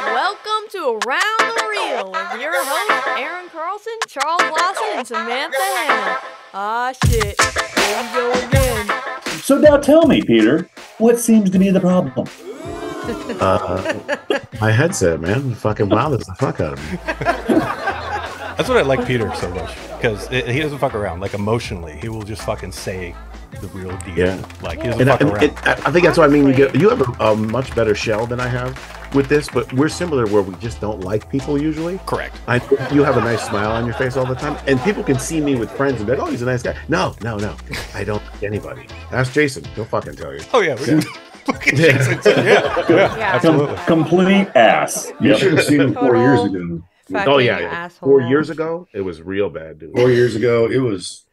Welcome to Around the Reel with your hosts, Aaron Carlson, Charles Lawson, and Samantha Hannah. Ah, shit. Here we go again. So now tell me, Peter, what seems to be the problem? My headset, man. It fucking bothers the fuck out of me. That's what I like Peter so much, because he doesn't fuck around. Like, emotionally, he will just fucking say the real deal. Yeah. Like, he doesn't fuck around. I think that's what I mean. You have a much better shell than I have with this, but we're similar where we just don't like people usually. Correct. You have a nice smile on your face all the time, and people can see me with friends and be like, oh, he's a nice guy. No. I don't like anybody. Ask Jason. He'll fucking tell you. Oh, yeah. Fucking Jason. Yeah, absolutely. Complete ass. You should have seen him 4 years ago. Oh, yeah. Asshole. 4 years ago, it was real bad, dude. 4 years ago, it was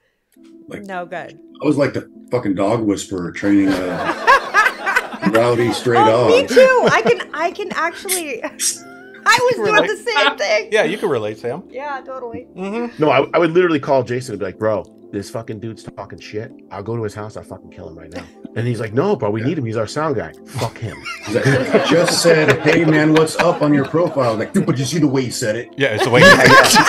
like No good. I was like the fucking dog whisperer training a rowdy stray dog. Me too. I can actually. I was doing the same thing. Yeah, you can relate, Sam. Yeah, totally. Mm-hmm. No, I would literally call Jason and be like, bro, this fucking dude's talking shit. I'll go to his house. I'll fucking kill him right now. And he's like, no, bro, we need him. He's our sound guy. Fuck him. He's like, I just said, hey, man, what's up on your profile? Like, dude, but you see the way he said it? Yeah, it's the way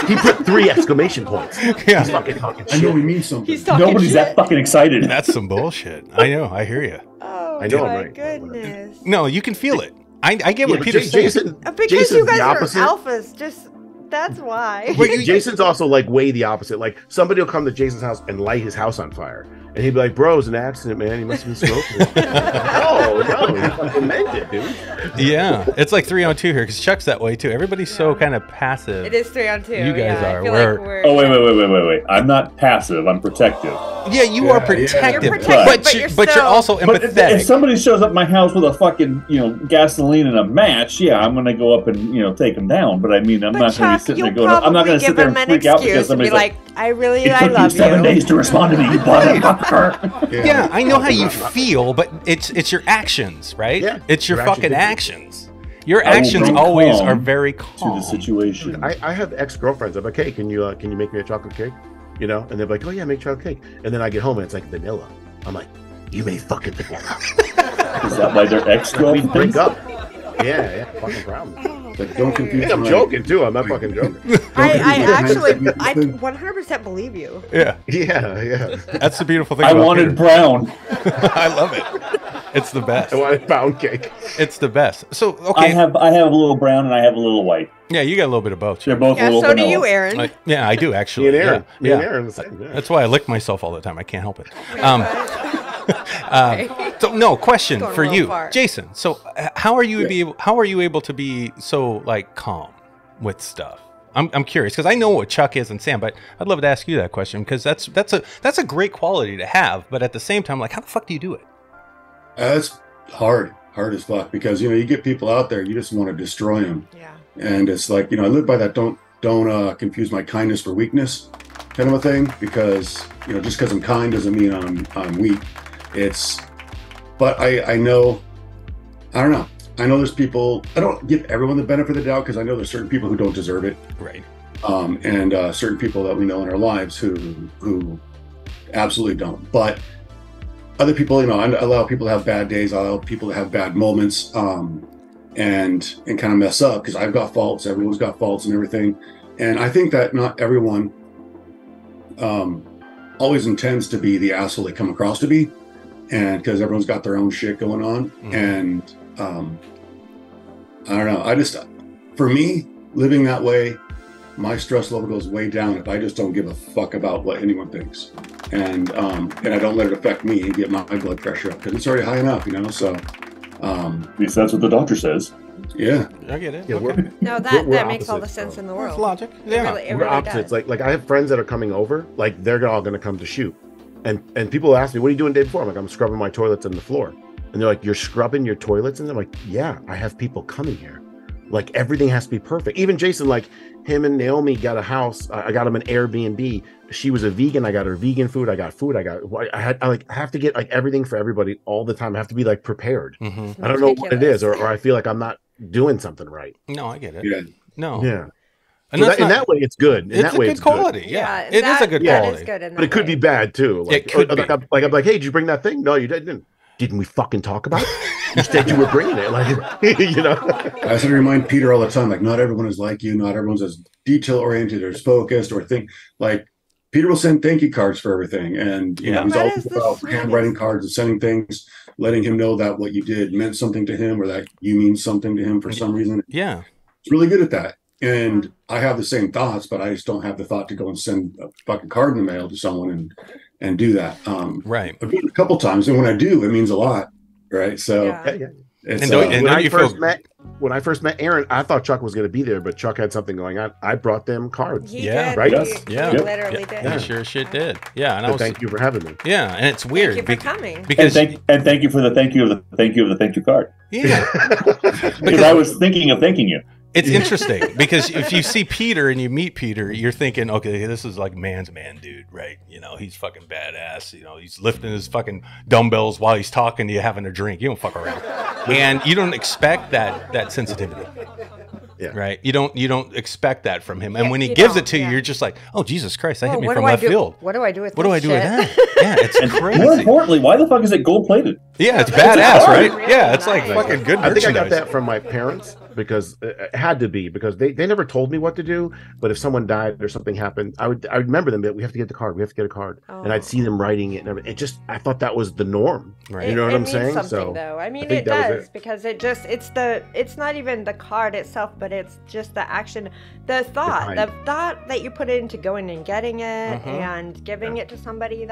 He put 3 exclamation points. Yeah. He's fucking talking shit. I know he means something. He's talking Nobody's shit. that fucking excited. That's some bullshit. I know. I hear you. Oh I know, my right? goodness. No, you can feel it. I get what but Peter's saying. Because Jason's you guys the are opposite. alphas. Just that's why. Jason's also like way the opposite. Like somebody will come to Jason's house and light his house on fire, and he'd be like, "Bro, it was an accident, man. He must have been smoking." no, he fucking meant it, dude. Yeah, it's like 3-on-2 here because Chuck's that way too. Everybody's so kind of passive. It is 3-on-2. You guys yeah, are. I feel We're- like we're. Oh, wait. I'm not passive. I'm protective. Yeah, you are protective, You're protective, but you're also But if empathetic. somebody shows up at my house with a fucking, gasoline and a match, yeah, I'm going to go up and, take them down. But I mean, I'm not going to be sitting there going, I'm not going to sit there and freak out because somebody's like, I it took love you 7 days to respond to me, you motherfucker. Yeah, I know how you feel, but it's your actions, right? Yeah. It's your Your fucking actions. actions. Your I will actions bring always calm are very To calm. the situation. I have ex-girlfriends. I'm like, hey, can you make me a chocolate cake? And they're like, oh yeah, make chocolate cake. And then I get home and it's like vanilla. I'm like, you made fucking vanilla. Is that why they're We ex-girlfriends? break up. Yeah, fucking problem. Like, don't confuse And I'm my- joking too. I'm not fucking joking. I actually, I Don't- 100% believe you. Yeah, Yeah. that's the beautiful thing. I about wanted Peter. brown. I love it. It's the best. I wanted pound cake. It's the best. So I okay, have a little brown and I have a little white. yeah, you got a little bit of both. They're Chuck. both a Yeah, little so do vanilla. you, Aaron. Like, yeah, I do actually. Me and Aaron. Yeah. Me and Yeah. Aaron. The same. Yeah. That's why I lick myself all the time. I can't help it. Okay. So no question Going a for little you, far. Jason. So how are you able to be so like calm with stuff? I'm curious because I know what Chuck is and Sam, but I'd love to ask you that question because that's a great quality to have. But at the same time, like how the fuck do you do it? That's hard as fuck because you get people out there, you just want to destroy them. Yeah. And it's like, I live by that don't confuse my kindness for weakness kind of a thing because, just because I'm kind doesn't mean I'm weak. But I know, I don't know. I know there's people, I don't give everyone the benefit of the doubt because I know there's certain people who don't deserve it. Right. And certain people that we know in our lives who absolutely don't. But other people, I allow people to have bad days. I allow people to have bad moments and kind of mess up because I've got faults. Everyone's got faults and everything. And I think that not everyone always intends to be the asshole they come across to be. And because everyone's got their own shit going on. Mm-hmm. And I don't know. For me, living that way, my stress level goes way down if I just don't give a fuck about what anyone thinks. And I don't let it affect me and get my blood pressure up because it's already high enough, So At least that's what the doctor says. yeah. I get it. Yeah, Okay. No, We're that makes all the opposites, sense though. in the That's world. logic. It Yeah. really, it We're really opposites. does. Like I have friends that are coming over. Like they're all going to come to shoot, and people ask me, "What are you doing the day before?" I'm like, "I'm scrubbing my toilets and the floor." And they're like, "You're scrubbing your toilets?" And I'm like, "Yeah, I have people coming here. Like everything has to be perfect." Even Jason, like him and Naomi got a house. I got him an Airbnb. She was a vegan. I got her vegan food. I got food. I have to get like everything for everybody all the time. I have to be like prepared. Mm-hmm. I don't know what it is, or I feel like I'm not doing something right. No, I get it. Yeah. No. Yeah. And so in that way, it's good. In it's that way, a good quality. Good. Yeah, it is a good quality. That is good in that but it could way. be bad too. Like, it could be. Like I'm like, hey, did you bring that thing? No, you didn't. Didn't we fucking talk about it? You said you were bringing it. Like, you know. I have to remind Peter all the time, like, not everyone is like you. Not everyone's as detail oriented or as focused or think like. Peter will send thank you cards for everything, and you know, he's all about handwriting cards and sending things, letting him know that what you did meant something to him or that you mean something to him for some reason. Yeah, he's really good at that. And I have the same thoughts, but I just don't have the thought to go and send a fucking card in the mail to someone and do that. Right. I've done it a couple times, and when I do, it means a lot. Right. So. Yeah. It's, when I first met Aaron, I thought Chuck was going to be there, but Chuck had something going on. I brought them cards. He did. Right? He literally did. He sure shit did. Yeah, and thank you for having me. Yeah, and it's weird. Thank you for coming. Because and thank you for the thank you of the thank you card. Yeah, because I was thinking of thanking you. It's interesting because if you see Peter and you meet Peter, you're thinking, okay, this is like man's man dude, right? You know, he's fucking badass. You know, he's lifting his fucking dumbbells while he's talking to you, having a drink. You don't fuck around, and you don't expect that sensitivity. Yeah. Right. You don't expect that from him, and when he gives it to you, you're just like, oh Jesus Christ, that hit me from left field. What do I do with what do I do with that? Yeah, it's crazy. More importantly, why the fuck is it gold plated? Yeah, it's badass, right? Really yeah, it's nice. Like fucking good. I think I got that from my parents because it had to be because they never told me what to do. But if someone died or something happened, I remember them. That we have to get the card. We have to get a card, and I'd see them writing it. And I thought that was the norm. Right. You know what I'm saying? Something, though. I mean, it does because it's not even the card itself, but it's just the action, the thought that you put into going and getting it and giving it to somebody.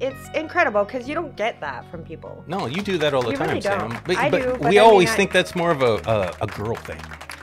It's incredible because you don't get that from people. No, you do that all the time, really Sam. But I do. We always think that's more of a girl thing.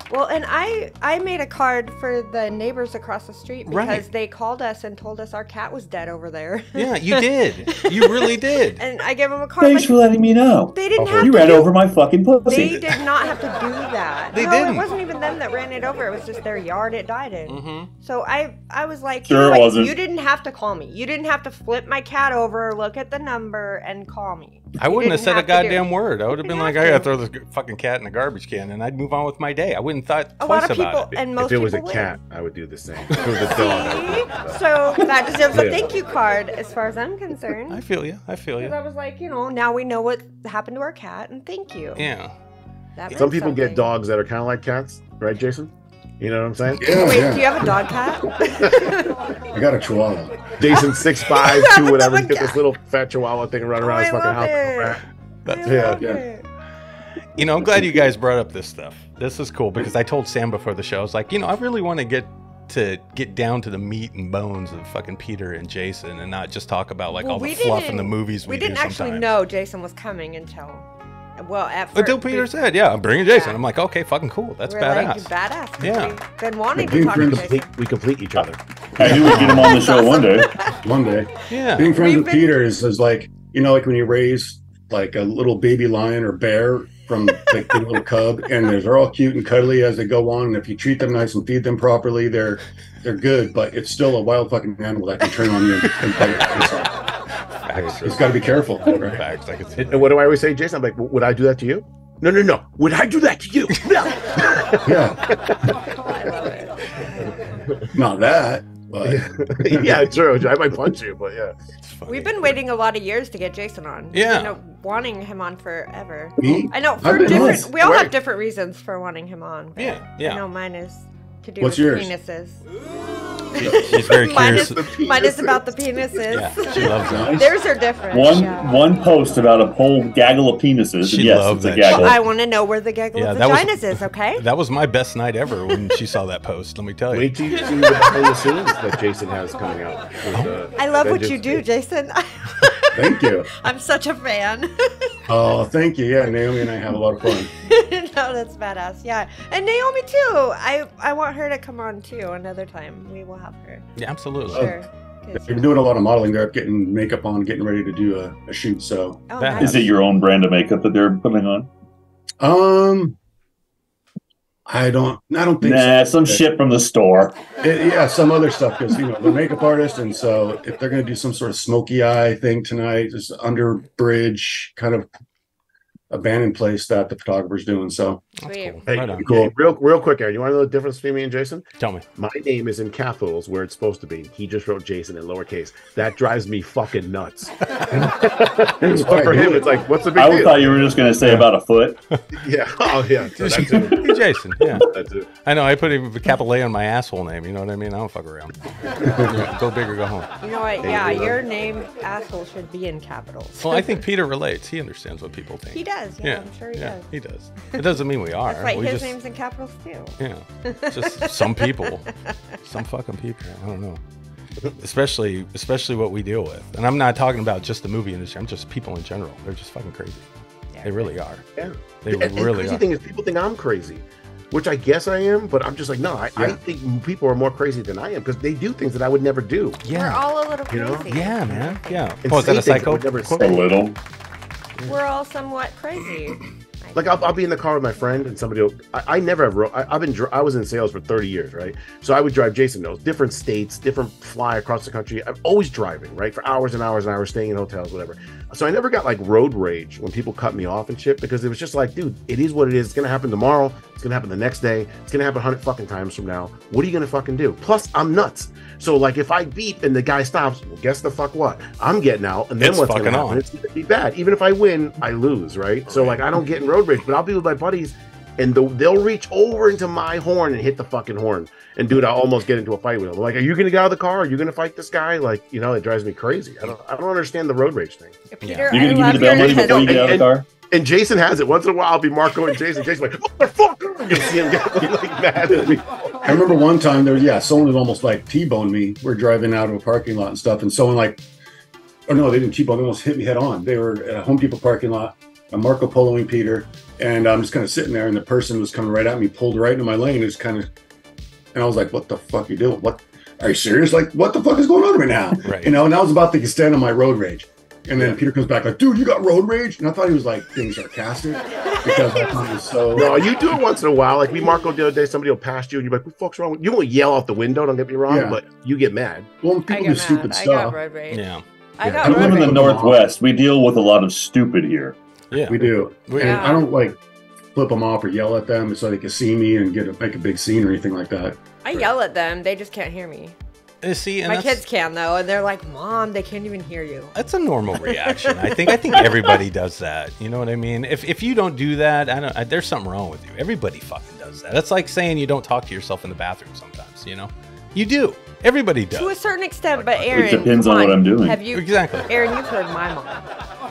Well, and I made a card for the neighbors across the street because they called us and told us our cat was dead over there. Yeah, you did. You really did. And I gave them a card. Thanks for letting me know. They didn't have to. You ran over my fucking pussy. They did not have to do that. They didn't. It wasn't even them that ran it over. It was just their yard it died in. So I was like, sure it wasn't. You didn't have to call me. You didn't have to flip my cat over, look at the number, and call me. I wouldn't have said a goddamn word. I would have been like, I gotta throw this fucking cat in the garbage can, and I'd move on with my day. I wouldn't thought twice about it. And most if it was a people cat, I would do the same. If it was a dog, so that deserves a thank you card as far as I'm concerned. I feel you. Because I was like, now we know what happened to our cat, and thank you. Yeah. Some people get dogs that are kind of like cats, right, Jason? You know what I'm saying? Yeah, Wait, do you have a dog cat? I got a Chihuahua. Jason 6'5", 2 whatever. He's got this little fat Chihuahua thing running around his fucking house. Yeah. You know, I'm glad you guys brought up this stuff. This is cool because I told Sam before the show, I was like, I really want to get down to the meat and bones of fucking Peter and Jason and not just talk about all the fluff in the movies we do didn't actually know Jason was coming until Peter said, I'm bringing Jason. I'm like, okay, fucking cool. That's badass. Like, badass. Yeah. We've been wanting to talk to Jason. We complete each other. I knew we'd get him on the show one day. One day. Yeah. Being friends with Peter is like, like when you raise like a little baby lion or bear from like the little cub, and they're all cute and cuddly as they go on. And if you treat them nice and feed them properly, they're good. But it's still a wild fucking animal that can turn on you and bite. It's got to be careful. Right? And what do I always say, Jason? I'm like, would I do that to you? No. Would I do that to you? No. Yeah. I love it. Not that. But yeah, true. I might punch you, but yeah. We've been waiting a lot of years to get Jason on. Yeah. Wanting him on forever. Me? I know we all have different reasons for wanting him on. Yeah. I know mine is to do What's with yours? Penises. She's very curious. Mine is about the penises. Yeah, she loves that. Theirs are different. One post about a whole gaggle of penises. She loves it's a that gaggle. I want to know where the gaggle of vaginas is, okay? That was my best night ever when she saw that post, let me tell you. Wait till you see the behind the scenes that Jason has coming out. I love what you do, Jason. Thank you. I'm such a fan. Oh, thank you. Yeah, Naomi and I have a lot of fun. No, that's badass. Yeah. And Naomi, too. I want her to come on, too, another time. We will have her. Yeah, absolutely. Sure. I've been doing a lot of modeling. They're getting makeup on, getting ready to do a shoot. So, nice. Is it your own brand of makeup that they're putting on? I don't think so. Some Okay. shit from the store. Some other stuff because they're makeup artists, and so if they're going to do some sort of smoky eye thing tonight, just under bridge kind of abandoned place that the photographer's doing. So That's cool. Hey, Right on. cool. real quick, Aaron, you want to know the difference between me and Jason? Tell me. My name is in capitals where it's supposed to be. He just wrote Jason in lowercase. That drives me fucking nuts. But for him, it's like, what's the big deal? I thought you were just going to say about a foot. Yeah. Oh, yeah. So that too. Hey, Jason. Yeah. That too. I know. I put a capital A on my asshole name. You know what I mean? I don't fuck around. Yeah, go big or go home. You know what? Yeah, your name asshole should be in capitals. Well, I think Peter relates. He understands what people think. He does. Yeah, I'm sure he does. He does. It doesn't mean we are. That's right. We His just, name's in capitals too. Yeah. Just some people. Some fucking people. I don't know. Especially what we deal with. And I'm not talking about just the movie industry. I'm just people in general. They're just fucking crazy. Yeah. They really are. Yeah. They And the really crazy are. thing is people think I'm crazy, which I guess I am, but I'm just like, no, I think people are more crazy than I am because they do things that I would never do. We're Yeah. all a little You know? crazy. Yeah, man. Yeah. And Oh, is that say a things I psycho? would never A say. little. We're all somewhat crazy. Like I'll be in the car with my friend and somebody will, I never have I was in sales for 30 years, right? So I would drive, Jason knows, different states, different fly across the country. I'm always driving, right? For hours and hours and hours, staying in hotels, whatever. So I never got like road rage when people cut me off and shit because it was just like, dude, it is what it is. It's gonna happen tomorrow. It's gonna happen the next day. It's gonna happen 100 fucking times from now. What are you gonna fucking do? Plus, I'm nuts. So like if I beep and the guy stops, well, guess the fuck what? I'm getting out, and then It's what's gonna fucking happen? on. It's gonna be bad. Even if I win, I lose, right? So like I don't get in road rage, but I'll be with my buddies, and they'll reach over into my horn and hit the fucking horn. And dude, I'll almost get into a fight with them. Like, are you gonna get out of the car? Are you gonna fight this guy? Like, you know, it drives me crazy. I don't understand the road rage thing. Peter, You're going to I give me the love bail your money before you get out of the car? And Jason has it. Once in a while, I'll be Marco and Jason. Jason's like, motherfucker! You'll see him get like mad at me. I remember one time someone had almost like T-boned me. We're driving out of a parking lot and stuff, and someone like, oh no, they didn't T-bone, they almost hit me head on. They were at a Home Depot parking lot. I'm Marco Poloing Peter, and I'm just kind of sitting there, and the person was coming right at me, pulled right into my lane, and I was like, what the fuck are you doing? What, are you serious? Like, what the fuck is going on right now? Right. You know, and I was about to extend on my road rage. And then Peter comes back like, dude, you got road rage? And I thought he was like being sarcastic because I thought it was so. No, you do it once in a while. Like me, Marco, the other day, somebody will pass you, and you're like, what the fuck's wrong with you? You won't yell out the window, don't get me wrong, Yeah. but you get mad. Well, people do stupid I got stuff. road rage. Yeah. I Yeah. got I live road in the rage. Northwest. We deal with a lot of stupid here. Yeah. We do. We- And Yeah. I don't like flip them off or yell at them so they can see me and make a big scene or anything like that. I yell at them. They just can't hear me. See, and My that's- kids can though, and they're like, "Mom, they can't even hear you." That's a normal reaction. I think everybody does that. You know what I mean? If you don't do that, there's something wrong with you. Everybody fucking does that. That's like saying you don't talk to yourself in the bathroom sometimes, you know? You do. Everybody does. To a certain extent, but Aaron, It depends come on what I'm doing. Have you Exactly. Aaron, you've heard my mom.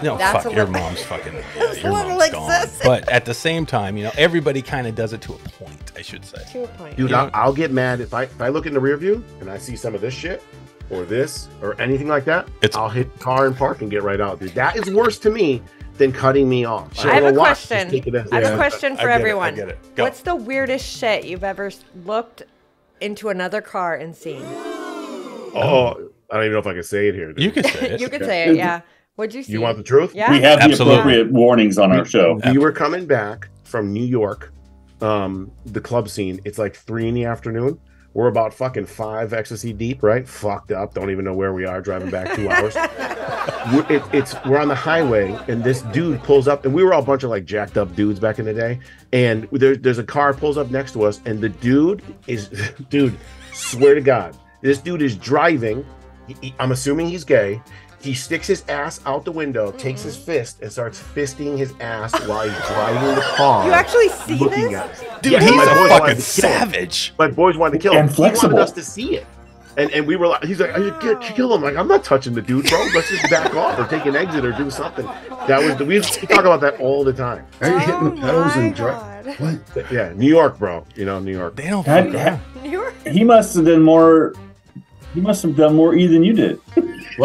No, That's fuck, a your little- mom's fucking, That's your a little mom's gone. excessive. But at the same time, you know, everybody kind of does it to a point, I should say. To a point. Dude, You know- I'll get mad if I look in the rear view and I see some of this shit or this or anything like that. I'll hit car and park and get right out, dude. That is worse to me than cutting me off. I have don't a know why. question. Just take it as- I have Yeah. a question for I get it, everyone. I get it. Go. What's the weirdest shit you've ever looked into another car and seen? Oh, I don't even know if I can say it here. Dude. You can say it. You could say it, yeah. What'd you see? You want the truth? Yeah. We have the Absolutely. appropriate warnings on our show. We were coming back from New York, the club scene. It's like 3 in the afternoon. We're about fucking 5 ecstasy deep, right? Fucked up. Don't even know where we are. Driving back 2 hours. We're on the highway, and this dude pulls up, and we were all a bunch of like jacked up dudes back in the day. And there's a car pulls up next to us, and the dude is, dude, swear to God, this dude is driving. I'm assuming he's gay. He sticks his ass out the window, takes his fist, and starts fisting his ass while he's driving the car. You actually see looking this? at us. Dude, Yeah, he's my a boys wanted fucking to kill him. savage. My boys wanted to kill him. And He flexible. wanted us to see it. And we were like, he's like, kill him. Like, I'm not touching the dude, bro. Let's just back off or take an exit or do something. We talk about that all the time. Are you hitting the pedals my and God. drive? What? Yeah, New York, bro. You know, New York. They don't Had- fucking You were- He must have done more. He must have done more E than you did.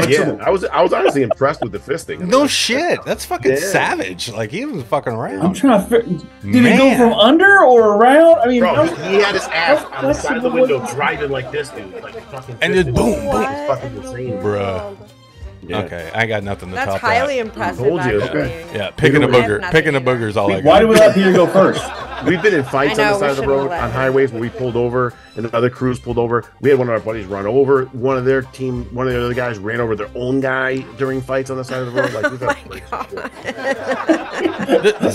Yeah, I was honestly impressed with the fisting. No shit. That's fucking Yeah. savage. Like, he wasn't fucking around. I'm trying to. Did he Man. go from under or around? I mean, Bro, how- he had his ass on the side of the flexible window was- driving like this, dude. Like fucking And just fisting. boom, boom. It's fucking insane, Bruh. Yeah. Okay, I got nothing to That's top highly that. impressive. Told you. Actually. Yeah, picking a booger is all I got. Why do we let Peter go first? We've been in fights I know, on the side we of the shouldn't road let on him. highways where we pulled over and the other crews pulled over. We had one of our buddies run over one of their team. One of the other guys ran over their own guy during fights on the side of the road. Like, we've had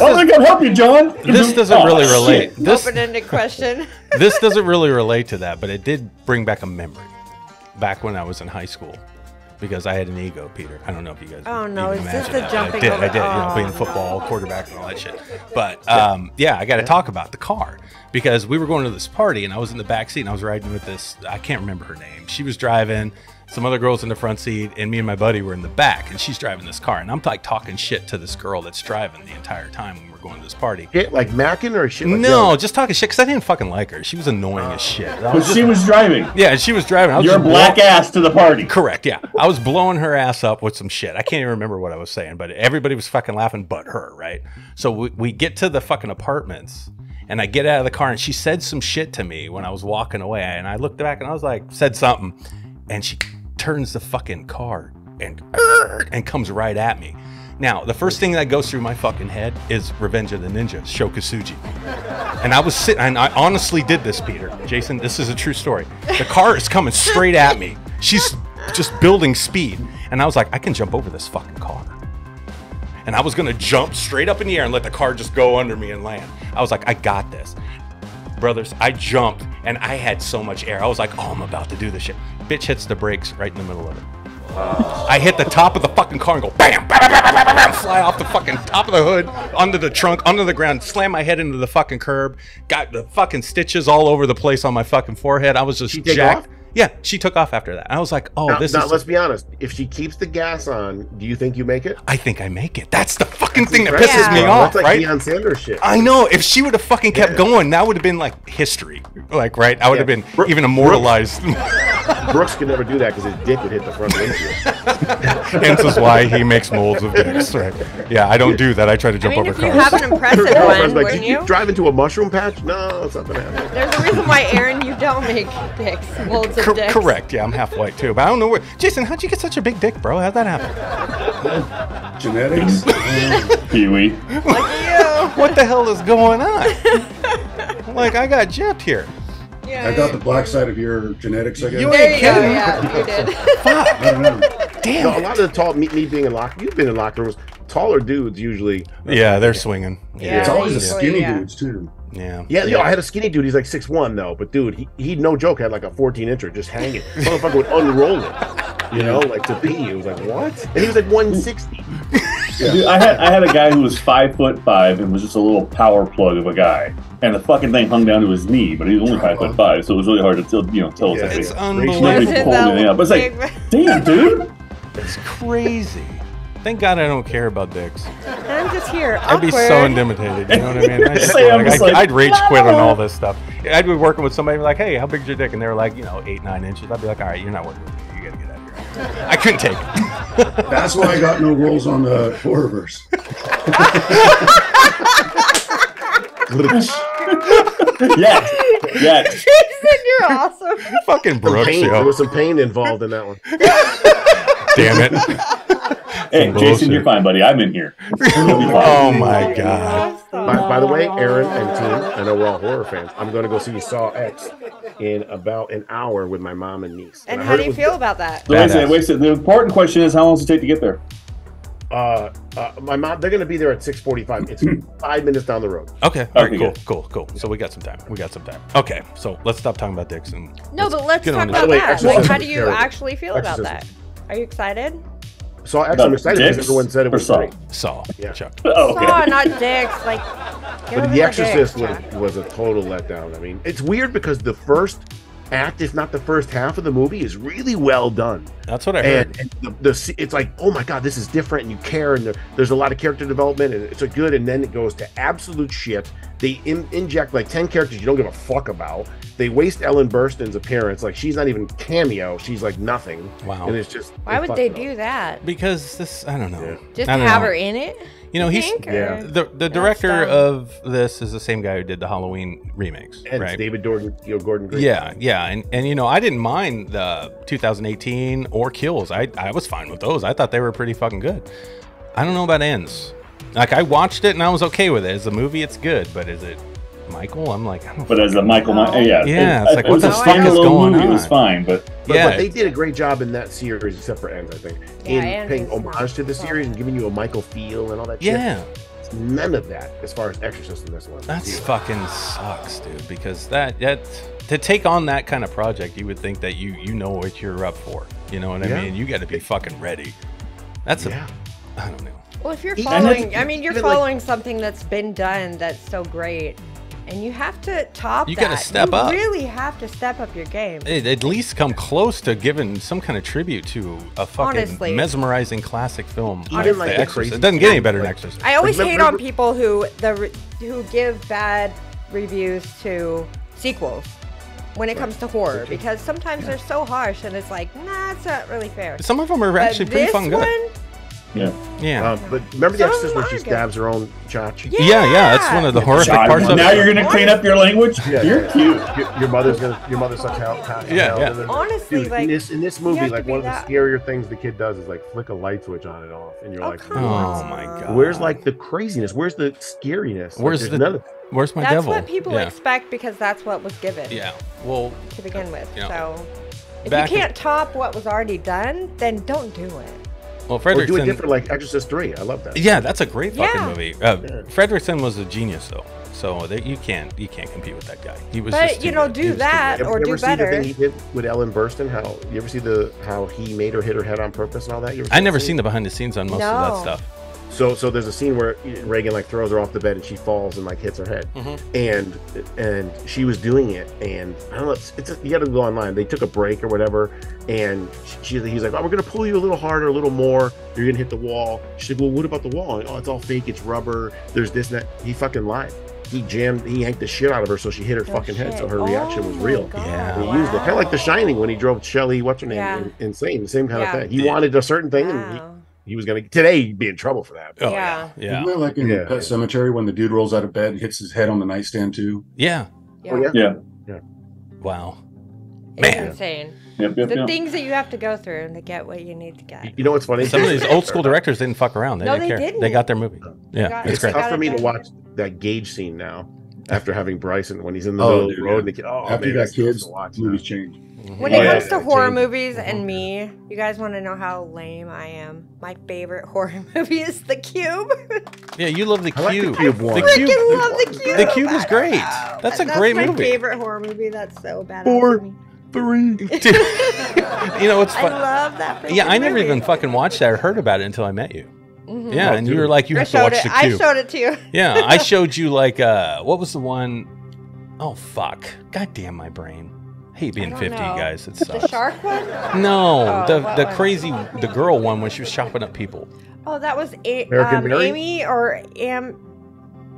I can help you, John. This doesn't really relate. This Open-ended question. this doesn't really relate to that, but it did bring back a memory. Back when I was in high school, because I had an ego, Peter. I don't know if you guys. Oh, no, even is this imagine the that. jumping I did. over- I did. You know, oh, playing football, quarterback, and all that shit. But yeah, I got to talk about the car because we were going to this party, and I was in the back seat, and I was riding with this. I can't remember her name. She was driving. Some other girls in the front seat, and me and my buddy were in the back, and she's driving this car, and I'm like talking shit to this girl that's driving the entire time when we're going to this party. shit, like macking or shit. Like No, yelling? just talking shit because I didn't fucking like her. She was annoying as shit. But she was driving. Yeah, she was driving. I was Your just black ass to the party. Correct, yeah. I was blowing her ass up with some shit. I can't even remember what I was saying, but everybody was fucking laughing but her, right? So we get to the fucking apartments, and I get out of the car, and she said some shit to me when I was walking away, and I looked back, and I was like, said something, and she turns the fucking car and comes right at me. Now, the first thing that goes through my fucking head is Revenge of the Ninja, Shokasuji. And I was sitting, and I honestly did this, Peter. Jason, this is a true story. The car is coming straight at me. She's just building speed. And I was like, I can jump over this fucking car. And I was going to jump straight up in the air and let the car just go under me and land. I was like, I got this. Brothers, I jumped, and I had so much air. I was like, oh, I'm about to do this shit. Bitch hits the brakes right in the middle of it. I hit the top of the fucking car and go bam, bam, bam, bam, bam, bam, fly off the fucking top of the hood, onto the trunk, onto the ground, slam my head into the fucking curb, got the fucking stitches all over the place on my fucking forehead. I was just jacked. Yeah, she took off after that. I was like, oh, this is... Let's be honest. If she keeps the gas on, do you think you make it? I think I make it. That's the fucking thing that pisses me off, That's like right? Deion Sanders shit. I know. If she would have fucking kept going, that would have been like history. Like, right? I would have been even immortalized. Brooks could never do that because his dick would hit the front windshield. Hence is why he makes molds of dicks, right? Yeah, I don't do that. I try to jump over if you cars. have an impressive one, Like, wouldn't did you you? drive into a mushroom patch? No, it's not gonna happen. There's a reason why, Aaron, you don't make dicks, molds of dicks. Correct. Yeah, I'm half white too, but I don't know where. Jason, how'd you get such a big dick, bro? How'd that happen? Genetics. Pee-wee. Lucky you. What the hell is going on? Like, I got gypped here. Yeah, I got the black side of your genetics, I guess. You There ain't you go. kidding. Yeah, you did. Fuck. I don't know. Damn. No, a lot of the tall, me being in locker, you've been in locker rooms. Taller dudes usually. Yeah, they're swinging. Yeah. It's always the usually, skinny yeah. dudes, too. Yeah. Yeah, yo, I had a skinny dude. He's like 6'1" though, but dude, he no joke had like a 14-incher just hanging. Motherfucker would unroll it, you know, like to pee. It was like what? And he was like 160. Yeah. Dude, I had a guy who was 5'5" and was just a little power plug of a guy, and the fucking thing hung down to his knee, but he was only 5'5", so it was really hard to tell. Tell Yeah, It's Nobody unbelievable. pulled anything up. But it's like, damn, dude. It's crazy. Thank God I don't care about dicks. And I'm just here. I'd be awkward. so intimidated. You know what I mean? I'd rage no. quit on all this stuff. I'd be working with somebody like, hey, how big's your dick? And they were like, 8-9 inches. I'd be like, all right, you're not working with me. You gotta get out of here. I couldn't take it. That's why I got no rolls on the reverse. Yeah. Jason, you're awesome. Fucking Brooks, There yo. was some pain involved in that one. Damn it. Hey, Some Jason, bullshit. you're fine, buddy. I'm in here. You'll be fine. Oh my God. By the way, Aaron and team, I know we're all horror fans. I'm going to go see Saw X in about an hour with my mom and niece. And I how heard do it you was feel good. about that? So wait a second. The important question is, how long does it take to get there? My mom, they're going to be there at 6:45. It's 5 minutes down the road. Okay. All right. Okay, Cool. So we got some time. Okay. So let's stop talking about dicks and No, but let's get talk on about this. Wait, that. exorcism Like, how is do you terrible. actually feel about that? Exorcism. Are you excited? Saw X, About I'm excited dicks because everyone said it or was Saw? great. Saw. Yeah. Chuck. Oh, okay. Saw, not dicks. Like, get But over The Exorcist dicks, Jack. was a total letdown. I mean, it's weird because the first act, if not the first half of the movie, is really well done. That's what I heard. And it's like, oh my God, this is different, and you care, and there's a lot of character development, and it's a good, and then it goes to absolute shit. They inject like 10 characters you don't give a fuck about. They waste Ellen Burstyn's appearance. Like, she's not even cameo. She's like nothing. Wow. And it's just... Why would they do that? Because this, I don't know. Yeah. Just I don't have know. her in it? You know, he's Yeah. the director of this is the same guy who did the Halloween remakes, And right? David Gordon Green. Yeah, and you know, I didn't mind the 2018 or Kills. I was fine with those. I thought they were pretty fucking good. I don't know about Ends. Like, I watched it and I was okay with it. As a movie, it's good, but is it Michael? I'm like, I don't. But as a Michael, Yeah, it's like, it what was the a fuck is standalone going movie. on? It was fine, but But they did a great job in that series, except for Ends, I think, Yeah, in Ends paying is homage to the series and giving you a Michael feel and all that. Yeah. Shit. None of that as far as Exorcist in this one. That's Zero. fucking sucks, dude. Because that to take on that kind of project, you would think that you know what you're up for. You know what I mean? You got to be fucking ready. That's I don't know. Well, if you're And following, that's- I mean, you're even, like- following something that's been done that's so great, and you have to top You that. gotta step up. You really have to step up your game. At least come close to giving some kind of tribute to a fucking Honestly. mesmerizing classic film. Even like like The the Exorcist. crazy It doesn't get any better than like- Exorcist. I always hate Remember- on people who give bad reviews to sequels when it comes to horror, because sometimes they're so harsh, and it's like, nah, it's not really fair. Some of them are But actually pretty this fucking good. one, Yeah. But remember the Some Exorcist where are she good. stabs her own chotch? Yeah, that's one of the horrific John, parts of now it. you're gonna clean up your language. You're cute. Your mother's such hell. Yeah. Honestly, Dude, like, in this you movie, have to like be one of the that- scarier things the kid does is like flick a light switch on and off, and you're Oh, like, come Oh on. my god. where's like the craziness? Where's the scariness? Like, Where's there's the- none of Where's my that's devil? what people yeah. expect, because that's what was given Yeah. Well, to begin with. you know, So if back you in- can't top what was already done, then don't do it. well, Or do it Fredrickson. different, like Exorcist 3. I love that. Yeah, that's a great fucking Yeah. movie. Fredrickson was a genius, though. So you can't compete with that guy. He was. But just you too know, good. He do was too that good. or You do ever see the better. thing he did with Ellen Burstyn? How you ever see how he made her hit her head on purpose and all that? You ever I that never scene? seen the behind the scenes on most of that No. stuff. So there's a scene where Reagan like throws her off the bed and she falls and like hits her head, and she was doing it, and I don't know. You got to go online. They took a break or whatever, and he's like, "Oh, we're gonna pull you a little harder, a little more. You're gonna hit the wall." She's like, "Well, what about the wall?" Oh, it's all fake. It's rubber. There's this and that. He fucking lied. He yanked the shit out of her, so she hit her fucking head. So her reaction was Oh my real. God, Yeah. And he used it kind of like The Shining when he drove Shelley, what's her name, Yeah. insane. The same kind Yeah. of thing. He wanted a certain thing, and Wow. he was gonna today he'd be in trouble for that. Oh Yeah. yeah. Isn't that like in Yeah. Pet Cemetery when the dude rolls out of bed and hits his head on the nightstand too? Yeah. Oh, yeah. Yeah. Wow. It's Man. insane. Yep. The things that you have to go through to get what you need to get. You know what's funny? Some of these old school directors didn't fuck around. They No, didn't they care. didn't. They got their movie. Yeah, got- it's It's great. tough for me to done. watch that Gage scene now after having Bryson when he's in the Oh, middle of the dude, road yeah. and the kid. Oh, After man, you got that's tough kids, to watch. movies change. When Oh, it yeah. comes to horror Change. movies and me, you guys want to know how lame I am. My favorite horror movie is The Cube. Yeah, you love the I like the Cube. Cube one. The Freaking Cube. love The Cube. The Cube is I don't great. know. That's a great my movie. favorite horror movie. That's so bad. 4, 3. Dude, you know what's I fun? love that. Yeah, I freaking never movie. even fucking watched that or heard about it until I met you. Yeah, and you were like, you I have to watch showed it. the I Cube. showed it to you. Yeah, I showed you like what was the one? Oh fuck! God damn my brain. I hate being I don't 50, know. guys. It The sucks. shark one? No, Oh, the what one? crazy the girl one when she was chopping up people. Oh, that was American Mary? Amy or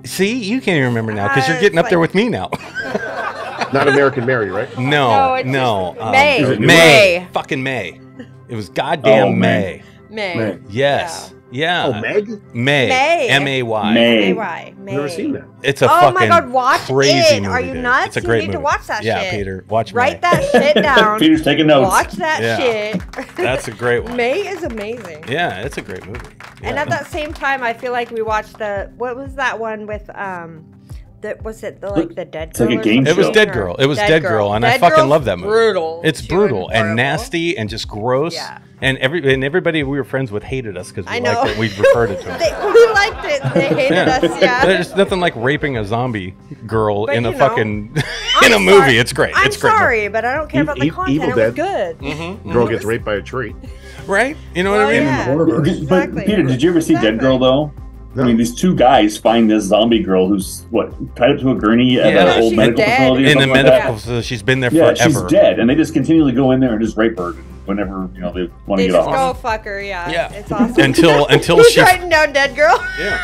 See, you can't even remember now because you're It's getting up there like- with me now. Not American Mary, right? No, it's no. just May. Is it May. Fucking May. It was goddamn Oh, May. May. May. Yes. Yeah. Oh, Meg? May. May. M-A-Y. May. May. Never seen that. It's a Oh fucking my God, watch crazy it. movie. Are you dude. nuts? It's a You great need to movie. watch that yeah, shit. Peter, watch Write May. that shit down. Peter's taking notes. Watch that Yeah. shit. That's a great one. May is amazing. Yeah, it's a great movie. And Yeah. at that same time, I feel like we watched what was that one with was it the Dead It's like Girl? a or game It was show. Dead Girl. It was Dead Girl, and I Dead fucking Girl's love that movie. Brutal. It's She brutal was and horrible. nasty and just gross. Yeah. And everybody we were friends with hated us because I we know. liked it. We referred it to them. We liked it. They hated us. Yeah. There's nothing like raping a zombie girl But in a you know, fucking I'm in a movie. sorry. It's great. I'm It's great. sorry, but I don't care about the E- content. Evil It was Dead. good. Girl gets raped by a tree. Right? You know what Well, I mean? yeah. Horror. But Exactly. Peter, did you ever see Dead Girl though? No. I mean, these two guys find this zombie girl who's tied up to a gurney at Yeah. an old She's medical dead. facility or In the something like that. medical facility, she's been there Yeah, forever. she's dead, and they just continually go in there and just rape her whenever they want to They get just off. go fuck her. Yeah. Yeah. It's awesome. Until Who's she writing down Dead Girl? Yeah.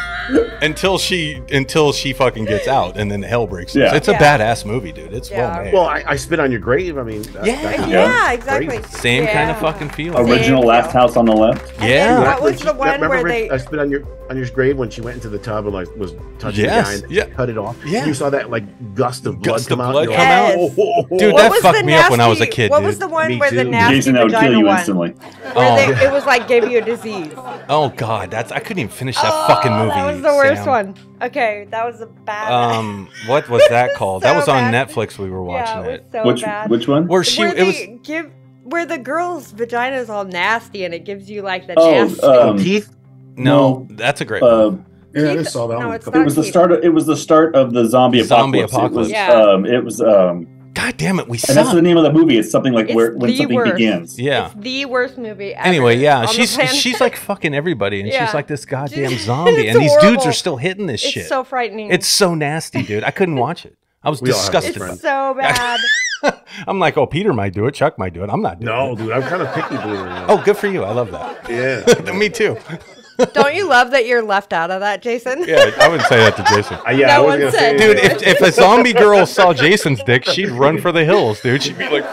until she fucking gets out, and then hell breaks loose. Yeah. It's a badass movie, dude. It's well made. Well, I spit on your grave. I mean, Exactly. Same kind of fucking feeling. Original Last House on the Left. Yeah. What was the one remember where they? I spit on your grave when she went into the tub and like was touching the guy and cut it off. Yeah. You saw that like gust of blood come out. Yes. Dude, that fucked me up when I was a kid. What dude. was the one Me where the too. nasty Jason, that would kill vagina you one? instantly. Where it was like gave you a disease. Oh god, I couldn't even finish that fucking movie. That was the worst Sam. one. Okay, that was a bad. What was that called? That So was on bad. Netflix. We were watching Yeah, it it. was so bad. Which one? Where Where the girl's vagina is all nasty and it gives you like the Oh, nasty. Teeth. No, that's a great one. Yeah, I just saw that No, one. it's It was the start. It was the start of the zombie apocalypse. It was. God damn it, we And that's the suck. name of the movie. It's something like It's when the something worst. begins. Yeah. It's the worst movie ever. Anyway, yeah, on the planet. she's like fucking everybody, and Yeah. she's like this goddamn It's zombie, and these dudes horrible. are still hitting this It's shit. so frightening. It's so nasty, dude. I couldn't watch it. I was We all have disgusted. those by It's it. so bad. I'm like, oh, Peter might do it. Chuck might do it. I'm not doing No, it. dude, I'm kind of picky, believe it or not. Oh, good for you. I love that. Yeah. Me too. Don't you love that you're left out of that, Jason? Yeah, I would say that to Jason. Yeah, No I one wasn't gonna said- say Dude, anything. if a zombie girl saw Jason's dick, she'd run for the hills, dude. She'd be like,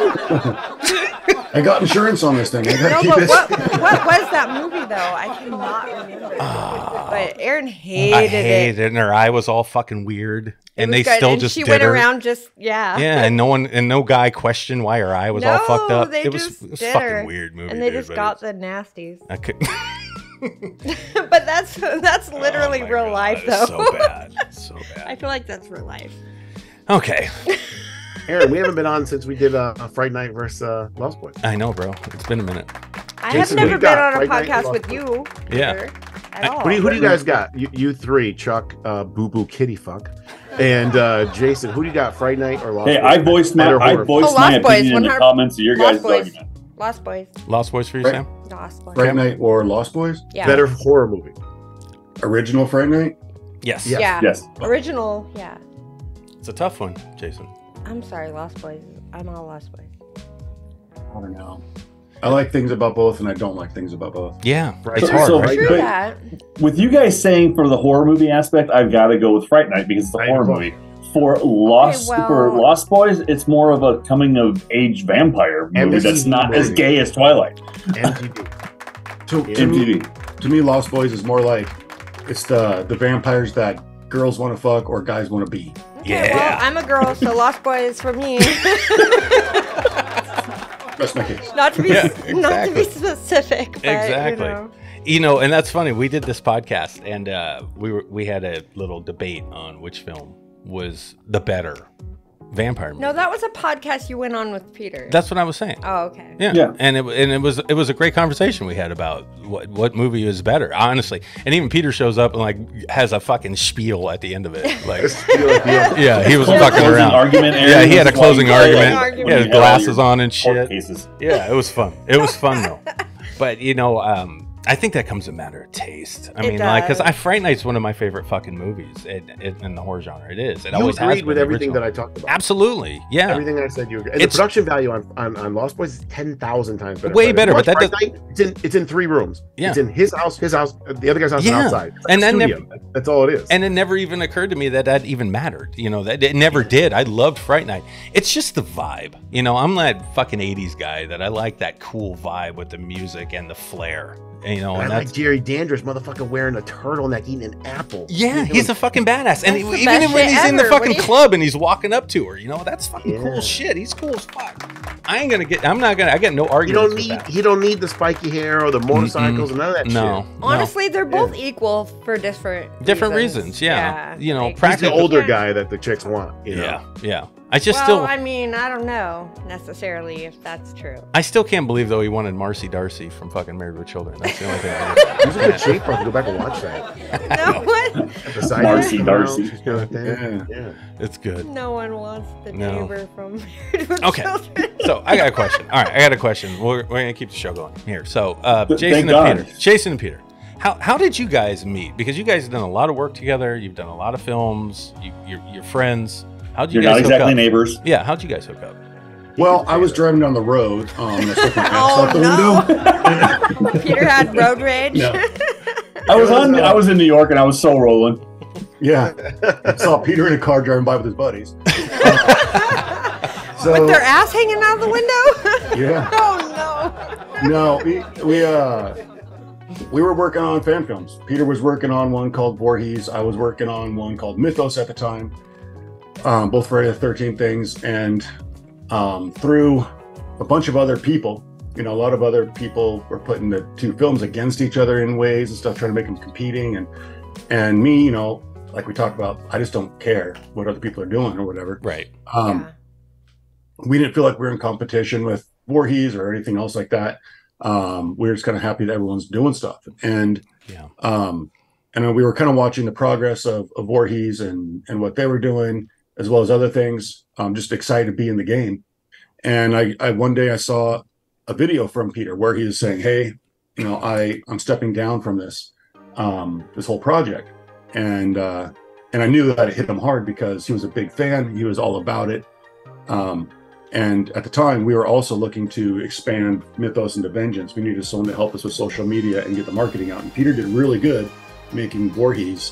I got insurance on this thing. I No, gotta keep but this. what was that movie though? I cannot remember. But Aaron hated I it. hated it, and her eye was all fucking weird, It and was they good, still and just she did went her. around just yeah. Yeah, and no guy questioned why her eye was all fucked No, up. they It was just did fucking her. weird movie, And they dude, just but got it's- the nasties. I couldn't. But that's literally Oh my real God, life it's though. So bad, so I bad. feel like that's real life. Okay, Aaron, we haven't been on since we did Friday Night versus Lost Boys. I know, bro. It's been a minute. I Jason, have who never you been got? on a Friday Night podcast with Lost you. Yeah. Peter, at all. Who do you guys got? You three, Chuck, Boo Boo Kitty Fuck, and Jason. Who do you got? Friday Night or Lost Hey, Boys? I voiced my Better my horror film. Lost Boys, opinion in the 100 comments of your Lost guys' Boys. argument. Lost Boys. Lost Boys for you, Right. Sam? Lost Boys. Fright Night or Lost Boys? Yeah. Better horror movie. Original Fright Night? Yes. Yeah. Yeah. Yes. Original. Yeah. It's a tough one, Jason. I'm sorry, Lost Boys. I'm all Lost Boys. I don't know. I like things about both, and I don't like things about both. Yeah, Right. it's So- hard, so- right? True But- that. With you guys saying for the horror movie aspect, I've got to go with Fright Night because it's a I horror know. movie. For Lost Okay, well- Boys, it's more of a coming of age vampire movie MTV that's not as movie. gay as Twilight. MTV. To MTV. me, Lost Boys is more like it's the vampires that girls want to fuck or guys want to be. Okay, Yeah. well, I'm a girl, so Lost Boys for me. That's my case. Not to be Yeah, not to be exactly. specific, but Exactly. you know. You know, and that's funny. We did this podcast, and we had a little debate on which film was the better vampire movie. No, that was a podcast you went on with Peter. That's what I was saying. Oh, okay. Yeah. Yeah. And it was a great conversation we had about what movie is better, honestly. And even Peter shows up and like has a fucking spiel at the end of it. Like, yeah, he was fucking Closing around. argument, Aaron, Yeah, he had a this is why closing you argument. argument. He had his Yeah, glasses your on and court shit. cases. Yeah, it was fun. It was fun though. But you know, I think that comes a matter of taste. I It mean, like, because does. Fright Night's one of my favorite fucking movies in the horror genre. It is. It You always has agreed been. with the everything that original. I talked about. Absolutely. Yeah. Everything I said, you agree. And It's- the production value on Lost Boys is 10,000 times better. Way If better, you but watch that Fright Night, it's in 3 rooms. Yeah. It's in his house, the other guy's house, Yeah. and outside. It's like And a then studio. That's all it is. And it never even occurred to me that even mattered. You know, that it never did. I loved Fright Night. It's just the vibe. You know, I'm that fucking 80s guy that I like that cool vibe with the music and the flair. You know, I and like that's. Jerry Dandridge, motherfucker, wearing a turtleneck, eating an apple. Yeah, he's a fucking badass. And That's the even best when shit he's in the ever. fucking What do you- club and he's walking up to her, you know, that's fucking Yeah. cool shit. He's cool as fuck. I got no You arguments don't with need that. he don't need the spiky hair or the motorcycles and none of that No. shit. Honestly, they're both no. equal for different rereasons. Yeah. You know, like- He's practically. the older Yeah. guy that the chicks want. You know? Yeah. I just well, still. I mean, I don't know necessarily if that's true. I still can't believe though he wanted Marcy Darcy from fucking Married with Children. That's the only thing. I He's in good shape. I have to go back and watch that. No one, At the side Marcy she's Darcy. she's doing that thing. Yeah. Yeah. It's good. no one wants the No. neighbor from Married with Okay. Children. So I got a question. All right, I got a question. We're gonna keep the show going here. So Thank Jason God. and Peter. Jason and Peter. How did you guys meet? Because you guys have done a lot of work together. You've done a lot of films. You're friends. How'd you You're guys not hook exactly up? neighbors. Yeah, how'd you guys hook up? Well, I was driving down the road. I stuck my ass Oh, out the window. Peter had road rage. No. I was in New York and I was so rolling. Yeah, I saw Peter in a car driving by with his buddies. So, with their ass hanging out the window. Yeah. Oh no. No, we were working on fan films. Peter was working on one called Voorhees. I was working on one called Mythos at the time. Both Friday the 13th things, and through a bunch of other people, a lot of other people were putting the two films against each other in ways and stuff, trying to make them competing. And me, like we talked about, I just don't care what other people are doing or whatever. Right. We didn't feel like we were in competition with Voorhees or anything else like that. We were just kind of happy that everyone's doing stuff. And we were kind of watching the progress of Voorhees and what they were doing, as well as other things. I'm just excited to be in the game. And I one day I saw a video from Peter where he was saying, hey, I'm stepping down from this whole project. And I knew that it hit him hard because he was a big fan. He was all about it. And at the time, we were also looking to expand Mythos into Vengeance. We needed someone to help us with social media and get the marketing out. And Peter did really good making Voorhees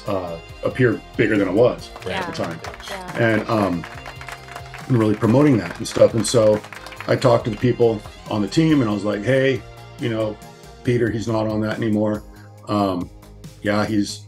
appear bigger than it was at the time. And really promoting that and stuff. And so I talked to the people on the team and I was like, hey, Peter, he's not on that anymore. He's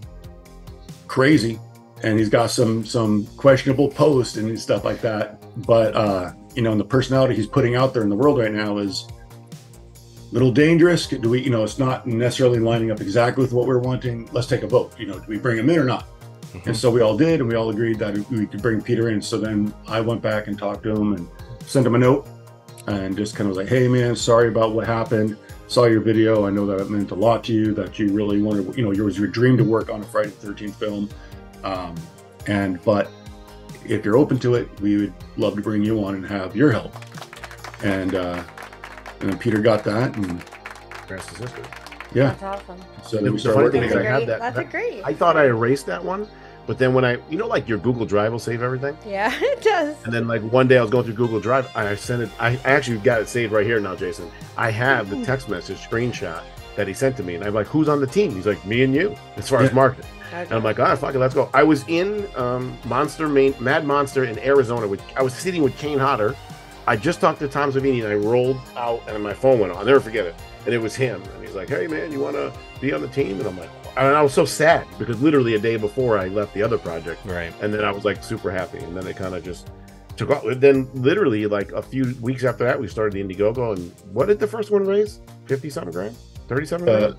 crazy and he's got some questionable posts and stuff like that. But, and the personality he's putting out there in the world right now is a little dangerous. Do we, it's not necessarily lining up exactly with what we're wanting. Let's take a vote. Do we bring him in or not? Mm-hmm. And so we all did, and we all agreed that we could bring Peter in. So then I went back and talked to him and sent him a note and just kind of was like, hey man, sorry about what happened. Saw your video. I know that it meant a lot to you, that you really wanted, it was your dream to work on a Friday the 13th film. But if you're open to it, we would love to bring you on and have your help. And then Peter got that, and the rest is history. Yeah, that's awesome. So the funny thing is, I had that. That's great. I thought I erased that one, but then when like your Google Drive will save everything. Yeah, it does. And then like one day I was going through Google Drive, and I sent it. I actually got it saved right here now, Jason. I have the text message screenshot that he sent to me, and I'm like, "Who's on the team?" He's like, "Me and you," as far as marketing. Okay. And I'm like, "Ah, fuck it, let's go." I was in Mad Monster in Arizona. I was sitting with Kane Hodder. I just talked to Tom Savini, and I rolled out, and my phone went on. I'll never forget it. And it was him. And he's like, "Hey, man, you want to be on the team?" And I'm like, and I was so sad because literally a day before I left the other project. Right. And then I was like super happy. And then it kind of just took off. Then literally like a few weeks after that, we started the Indiegogo. And what did the first one raise? 50-something grand? 37 grand?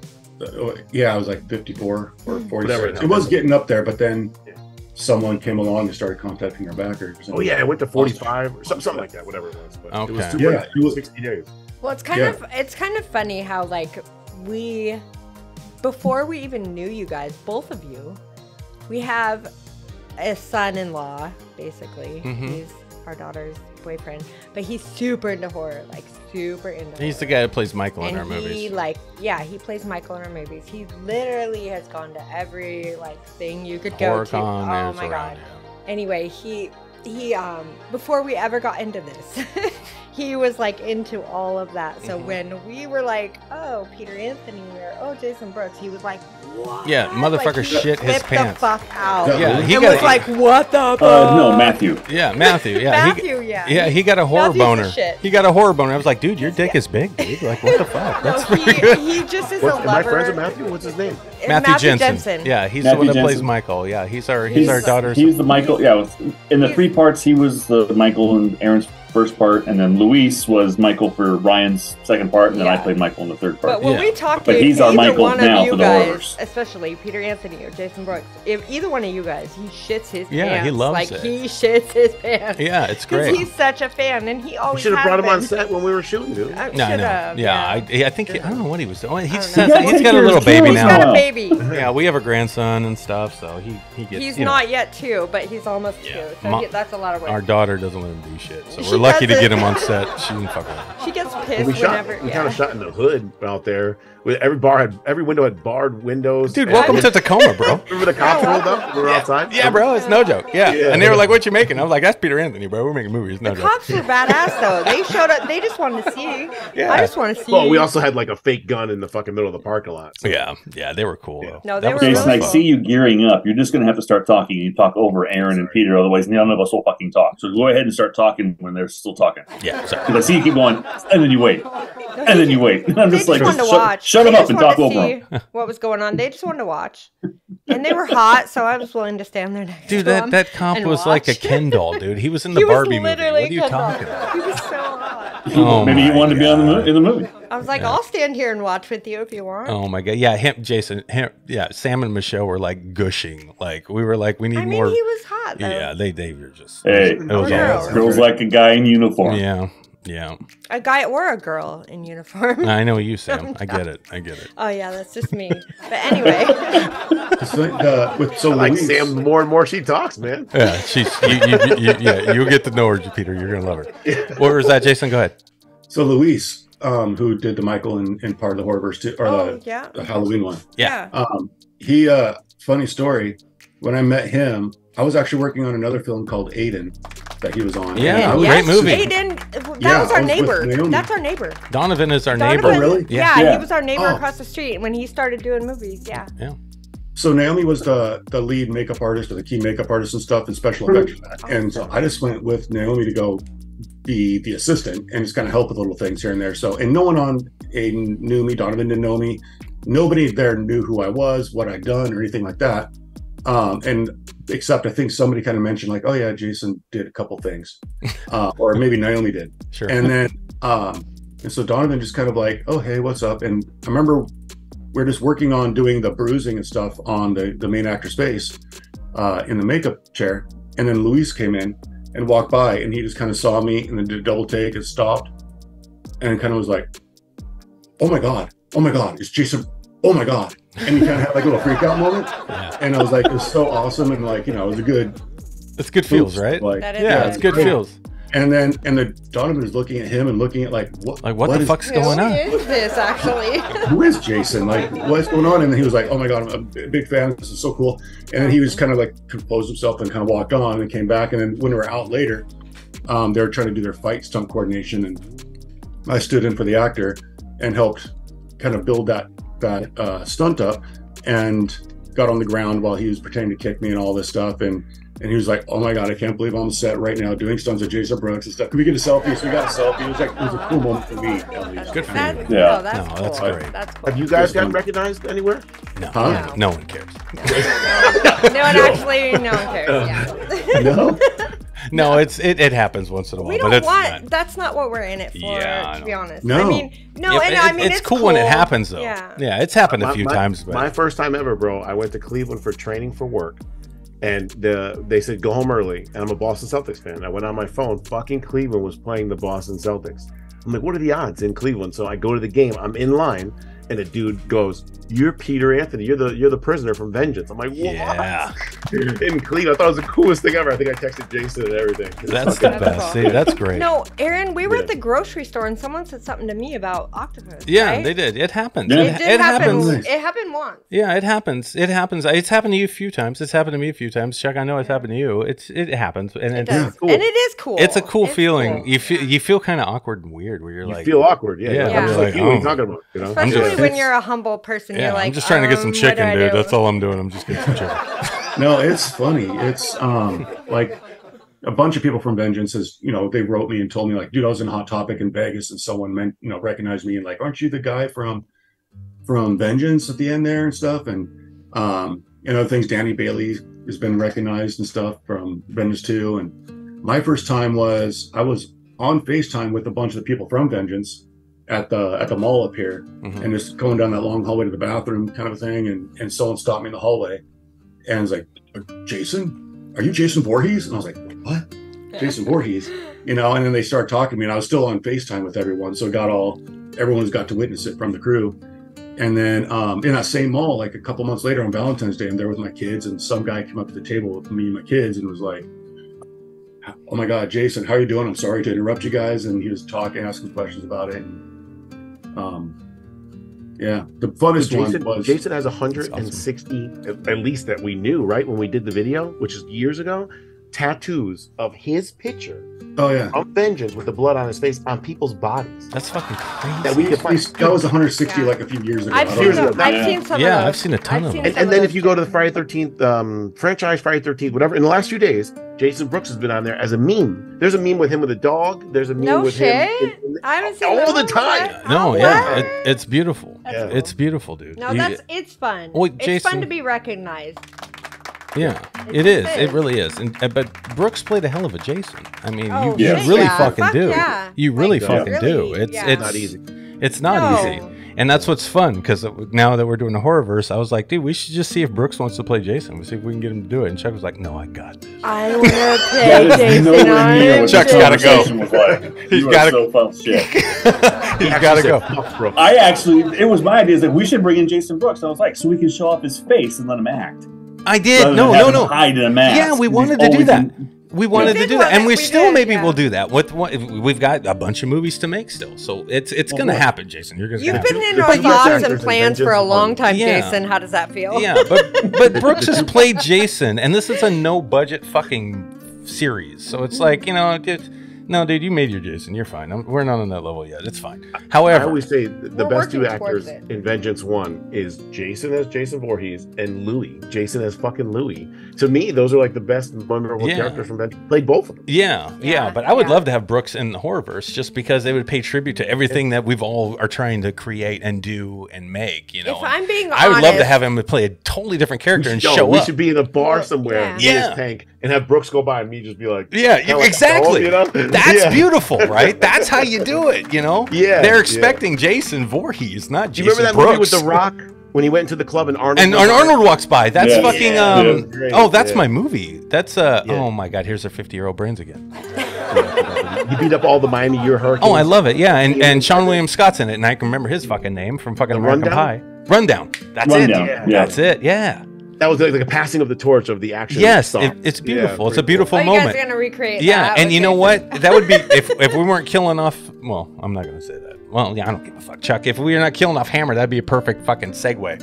Yeah, it was like 54 or 47. It was getting up there, but then someone came along and started contacting our backers. Oh yeah, it went to 45 or something like that, whatever it was. But okay. It was 60 days. Well, it's kind of funny how like before we even knew you guys, both of you, we have a son-in-law basically. Mm-hmm. He's our daughter's boyfriend, but he's super into horror, like super into He's horror. The guy that plays Michael in our movies. He plays Michael in our movies. He literally has gone to every thing you could go to. Oh my god. Anyway, he before we ever got into this, he was into all of that. So when we were like, oh, Peter Anthony or Jason Brooks, he was like, what? Yeah, motherfucker shit his pants. The fuck out. Yeah, he was like, what the fuck? No, Matthew. Yeah, Matthew. Yeah, Yeah, he got a horror boner. He got a horror boner. I was like, dude, your dick is big, dude. Like, what the fuck? That's he just is a lover. Am I friends with Matthew? What's his name? Matthew Jensen. Yeah, he's the one that plays Michael. Yeah, he's our daughter's. He's the Michael. Yeah, in the 3 parts, he was the Michael in Aaron's first part, and then Luis was Michael for Ryan's second part, and then I played Michael in the 3rd part. But when we talked to he's our Michael now for the horrors, especially Peter Anthony or Jason Brooks, if either one of you guys, he shits his pants. Yeah, he loves it. He shits his pants. Yeah, it's great. He's such a fan, and he always should have brought him on set when we were shooting, dude. No. Yeah, I think I don't know what he was doing. He's got a little baby now. He's got a baby. Yeah, we have a grandson and stuff, so he gets. He's not yet 2, but he's almost 2. So that's a lot of work. Our daughter doesn't let him do shit, so we're lucky to get him on set. She didn't fuck with him. She gets pissed We whenever. kind of shot in the hood out there. Every window had barred windows. Dude, welcome to Tacoma, bro. Remember the cops rolled up? We were outside. Yeah, bro, it's no joke. Yeah. And they were like, "What you making?" I was like, "That's Peter Anthony, bro. We're making movies." No The joke. cops were badass though. They showed up. They just wanted to see. Yeah. I just want to see. Well, we also had like a fake gun in the fucking middle of the parking lot. So. Yeah, they were cool. Though. No, they That was were Jason, really I see you gearing up. You're just going to have to start talking. You talk over Aaron and Peter, otherwise none of us will fucking talk. So go ahead and start talking when they're still talking. Yeah, sorry. Because I see you keep going, and then you wait, and then you wait. And I'm They just like, wanted to watch. shut They them up just and wanted talk to over see them. what was going on. They just wanted to watch, and they were hot, so I was willing to stand there next Dude, to them that cop and was like a watch. Ken doll, dude. He was in the He was Barbie movie. What literally are you Ken talking doll. about? He was so hot. Oh Maybe you my wanted to be on God. in the movie. I was like, I'll stand here and watch with you if you want. Oh my God. Yeah, Sam and Michelle were like gushing. Like, we were like, we need I mean, more. he was hot though. Yeah, they were just. Hey, it was girls. awesome. girls like a guy in uniform. Yeah. A guy or a girl in uniform. I know you, Sam. I get it. Oh yeah, that's just me. But anyway, So Like Louise, Sam, the more and more she talks, man. Yeah, you'll get to know her, Peter. You're gonna love her. What was that, Jason? Go ahead. So Luis, who did the Michael and part of the Horrorverse too, or the Halloween one. Yeah. He funny story. When I met him, I was actually working on another film called Aiden that he was on. Yeah, And I was- great movie. Aiden, that Yeah, was I our was with neighbor. Naomi. That's our neighbor. Donovan is our Donovan, neighbor. really? Yeah, Yeah. he was our neighbor Oh. across the street when he started doing movies. Yeah. So Naomi was the lead makeup artist or the key makeup artist and stuff and special effects. And so I just went with Naomi to go be the assistant and just kind of help with little things here and there. So, and no one on Aiden knew me. Donovan didn't know me. Nobody there knew who I was, what I'd done, or anything like that. And except I think somebody kind of mentioned like, oh yeah, Jason did a couple things, or maybe Naomi did. Sure. And then, and so Donovan just kind of like, oh, hey, what's up? And I remember we're just working on doing the bruising and stuff on the main actor's face in the makeup chair. And then Luis came in and walked by and he just kind of saw me and then did a double take and stopped and kind of was like, oh my God, it's Jason. Oh my God. And he kind of had like a little freak out moment. Yeah. And I was like, it was so awesome. And like, it was a good, It's good feels, right? like, That is Yeah, it's good great. feels. And the Donovan is looking at him and looking at like what the is- fuck's going Who on? is this actually? who is Jason? Like, what's going on? And then he was like, oh my God, I'm a big fan. This is so cool. And then he was kind of like composed himself and kind of walked on and came back. And then when we were out later, they were trying to do their fight stunt coordination. And I stood in for the actor and helped kind of build that stunt up and got on the ground while he was pretending to kick me and all this stuff. And he was like, oh my God, I can't believe I'm on set right now doing stunts with Jason Brooks and stuff. Can we get a selfie? So we got a selfie. It was a cool moment for me, at least. Good for That's, you. Yeah. No, that's No, cool. that's great. That's cool. Have you guys gotten recognized anywhere? No, Huh? no one cares. No one actually, no one cares. Yeah. No? No, it happens once in a while, We but don't it's want. not. That's not what we're in it for. Yeah, I to be know. honest. No. I mean, no, Yeah, and but I mean it's cool when it happens, though. Yeah. It's happened a few times, but my first time ever, bro. I went to Cleveland for training for work, and they said go home early. And I'm a Boston Celtics fan. I went on my phone. Fucking Cleveland was playing the Boston Celtics. I'm like, what are the odds in Cleveland? So I go to the game. I'm in line, and a dude goes, "You're Peter Anthony. You're the prisoner from Vengeance." I'm like, what? yeah, In Cleveland, I thought it was the coolest thing ever. I think I texted Jason and everything. that's the That's best. awesome. See, that's great. No, Aaron, we were Yeah. at the grocery store and someone said something to me about octopus. Yeah, right? they did. It happens. Yeah. It did happen. happens. It happened once. Yeah, it happens. It happens. It's happened to you a few times. It's happened to me a few times. Chuck, I know it's happened to you. It happens, and It it's does. cool. And it is cool. it's a cool It's feeling. cool. You feel kind of awkward and weird where you're You like, feel awkward. Yeah. Yeah, I'm just you're like, like, you. What are oh. you talking about? You know? Especially just- when you're a humble person. yeah, You're like, I'm just trying to get some what do chicken, I dude. do? That's all I'm doing. I'm just getting some chicken. No, it's funny. It's like a bunch of people from Vengeance has, they wrote me and told me like, dude, I was in Hot Topic in Vegas and someone recognized me and like, aren't you the guy from Vengeance at the end there and stuff? And other things, Danny Bailey has been recognized and stuff from Vengeance 2. And my first time was I was on FaceTime with a bunch of the people from Vengeance at the mall up here, Mhm. and just going down that long hallway to the bathroom kind of a thing, and someone stopped me in the hallway and was like, Jason, are you Jason Voorhees? And I was like, what? Jason Voorhees? And then they started talking to me, and I was still on FaceTime with everyone, so everyone's got to witness it from the crew. And then in that same mall, like a couple months later on Valentine's Day, I'm there with my kids, and some guy came up to the table with me and my kids and was like, oh my God, Jason, how are you doing? I'm sorry to interrupt you guys. And he was asking questions about it. And, yeah, the funnest one was Jason has 160, at least that we knew, right? When we did the video, which is years ago, tattoos of his picture. Oh yeah, on Vengeance with the blood on his face on people's bodies. That's fucking crazy. That we could find. That was 160 like a few years ago. I've seen some of those. I've seen a ton of them. And then if you go to the Friday 13th franchise, Friday 13th, whatever, in the last few days, Jason Brooks has been on there as a meme. There's a meme with him with a dog. There's a meme with him. I haven't seen all the time. No, it's beautiful. It's beautiful, dude. No, it's fun. Well, it's fun to be recognized. Yeah, it is. It really is. But Brooks played a hell of a Jason. I mean, you shit, really fucking do. Yeah. You really fucking do. It's not easy. It's not easy. And that's what's fun, because now that we're doing the Horrorverse, I was like, dude, we should just see if Brooks wants to play Jason. We'll see if we can get him to do it. And Chuck was like, no, I got this. I want to play Jason. Chuck's got to go. He's got to so full shit. He's got to go. I actually, it was my idea, is that we should bring in Jason Brooks. I was like, so we can show off his face and let him act. I did. No. Hide in a mask. Yeah, we wanted to do that. We wanted to do that, and we will do that. We've got a bunch of movies to make still, so it's going to happen, Jason. You've been in our thoughts and plans for a long time, Jason. How does that feel? Yeah, but Brooks has played Jason, and this is a no budget fucking series, so it's like, you know, no, dude, you made your Jason. You're fine. We're not on that level yet. It's fine. However, I always say the best two actors in Vengeance 1 is Jason as Jason Voorhees and Louis. Jason as fucking Louis. To me, those are like the best memorable characters from Vengeance. Played both of them. Yeah. But I would love to have Brooks in the Horrorverse, just because they would pay tribute to everything that we've all are trying to create and do and make. You know, if I'm being honest, I would love to have him play a totally different character and show up. We should be in a bar somewhere, in his tank, and have Brooks go by and me just be like, exactly. You know? That's beautiful, right? That's how you do it, you know? Yeah. They're expecting Jason Voorhees, not Jason Brooks. Do you remember that movie with The Rock when he went into the club and Arnold walks by? That's fucking that's my movie. That's oh my God, here's our 50-year-old brains again. He beat up all the Miami Hurricanes. Oh, I love it. Yeah, and Sean William Scott's in it, and I can remember his fucking name from fucking American Pie. Rundown. That's it. That's it. Yeah. That was like a passing of the torch of the action. Yes, it's beautiful. It's a beautiful moment. You guys are gonna recreate that? Yeah, and you know what? That would be if we weren't killing off. Well, I'm not gonna say that. Well, yeah, I don't give a fuck, Chuck. If we were not killing off Hammer, that'd be a perfect fucking segue.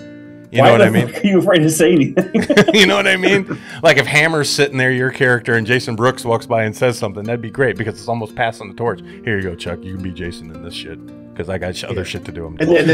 You know what I mean? Are you afraid to say anything? You know what I mean? Like if Hammer's sitting there, your character, and Jason Brooks walks by and says something, that'd be great, because it's almost passing the torch. Here you go, Chuck. You can be Jason in this shit, because I got other shit to do. And then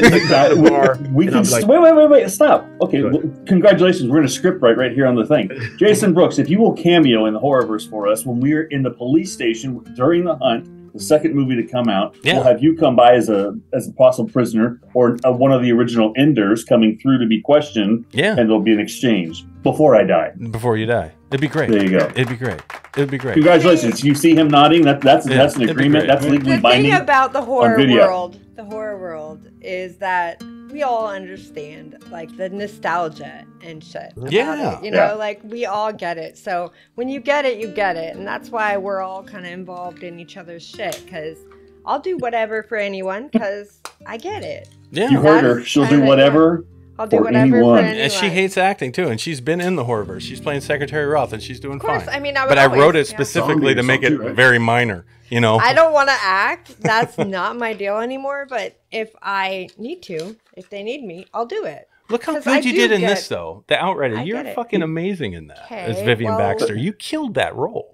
we can wait, stop. Okay, congratulations. We're in a script right here on the thing. Jason Brooks, if you will cameo in the Horrorverse for us when we're in the police station during the hunt, the second movie to come out, we'll have you come by as a possible prisoner, or one of the original Enders coming through to be questioned, and there'll be an exchange before I die. Before you die. It'd be great. There you go. It'd be great. It'd be great. Congratulations. You see him nodding? That's an agreement. That's legally binding. The thing about the horror world is that we all understand like the nostalgia and shit. Yeah. You know, like we all get it. So when you get it, you get it. And that's why we're all kind of involved in each other's shit, because I'll do whatever for anyone because I get it. Yeah. You heard her. She'll do whatever. I'll do whatever for anyone. And she hates acting too, and she's been in the Horrorverse. She's playing Secretary Roth, and she's doing fine. I mean, but I wrote it specifically to make it very minor. You know, I don't want to act. That's not my deal anymore. But if I need to, if they need me, I'll do it. Look how good you did in this, though. The Outrider. You're fucking amazing in that as Vivian Baxter. You killed that role.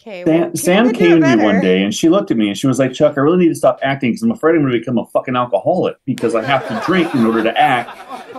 Okay, Sam came to me one day and she looked at me and she was like, Chuck, I really need to stop acting because I'm afraid I'm going to become a fucking alcoholic because I have to drink in order to act.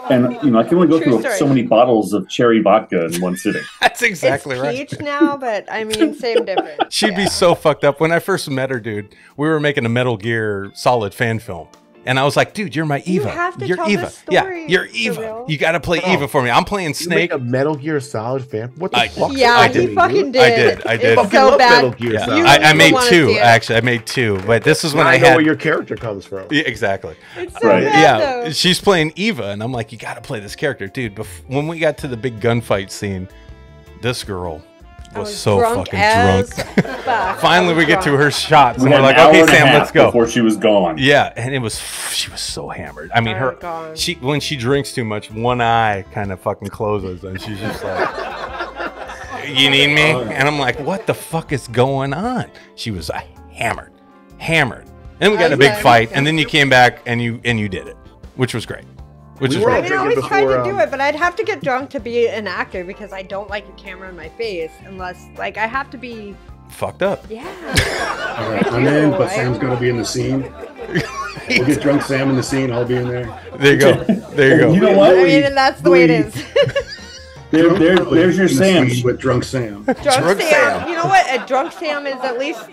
And, you know, I can only go through so many bottles of cherry vodka in one sitting. That's exactly right. It's peach now, but I mean, same difference. She'd be so fucked up. When I first met her, dude, we were making a Metal Gear Solid fan film. And I was like, dude, you're my Eva. You have to you're tell Eva. The story, you're Eva. You got to play Eva for me. I'm playing Snake. You make a Metal Gear Solid fan? What the fuck? Yeah, he fucking did. I did. It's so bad. Metal Gear Solid. I made two, actually. I made two. But this is when I know where your character comes from. Yeah, exactly. It's so bad, though. She's playing Eva, and I'm like, you got to play this character. Dude, when we got to the big gunfight scene, this girl was so fucking drunk. Finally, we get to her shots, and we're like, okay, Sam, let's go. Before she was gone. Yeah, and she was so hammered. I mean, when she drinks too much, one eye kind of fucking closes, and she's just like, You need me? And I'm like, what the fuck is going on? She was hammered. And then we got in a big fight, and then you came back and you did it, which was great. Which is I always tried to do it, but I'd have to get drunk to be an actor because I don't like a camera in my face unless, like, I have to be fucked up. Yeah. All right, I'm in, but Sam's gonna be in the scene. We'll get drunk Sam in the scene. I'll be in there. There you go. There you go. You know what? I mean, and that's the way it is. There's your Sam with drunk Sam. Drunk Sam. You know what? A drunk Sam is at least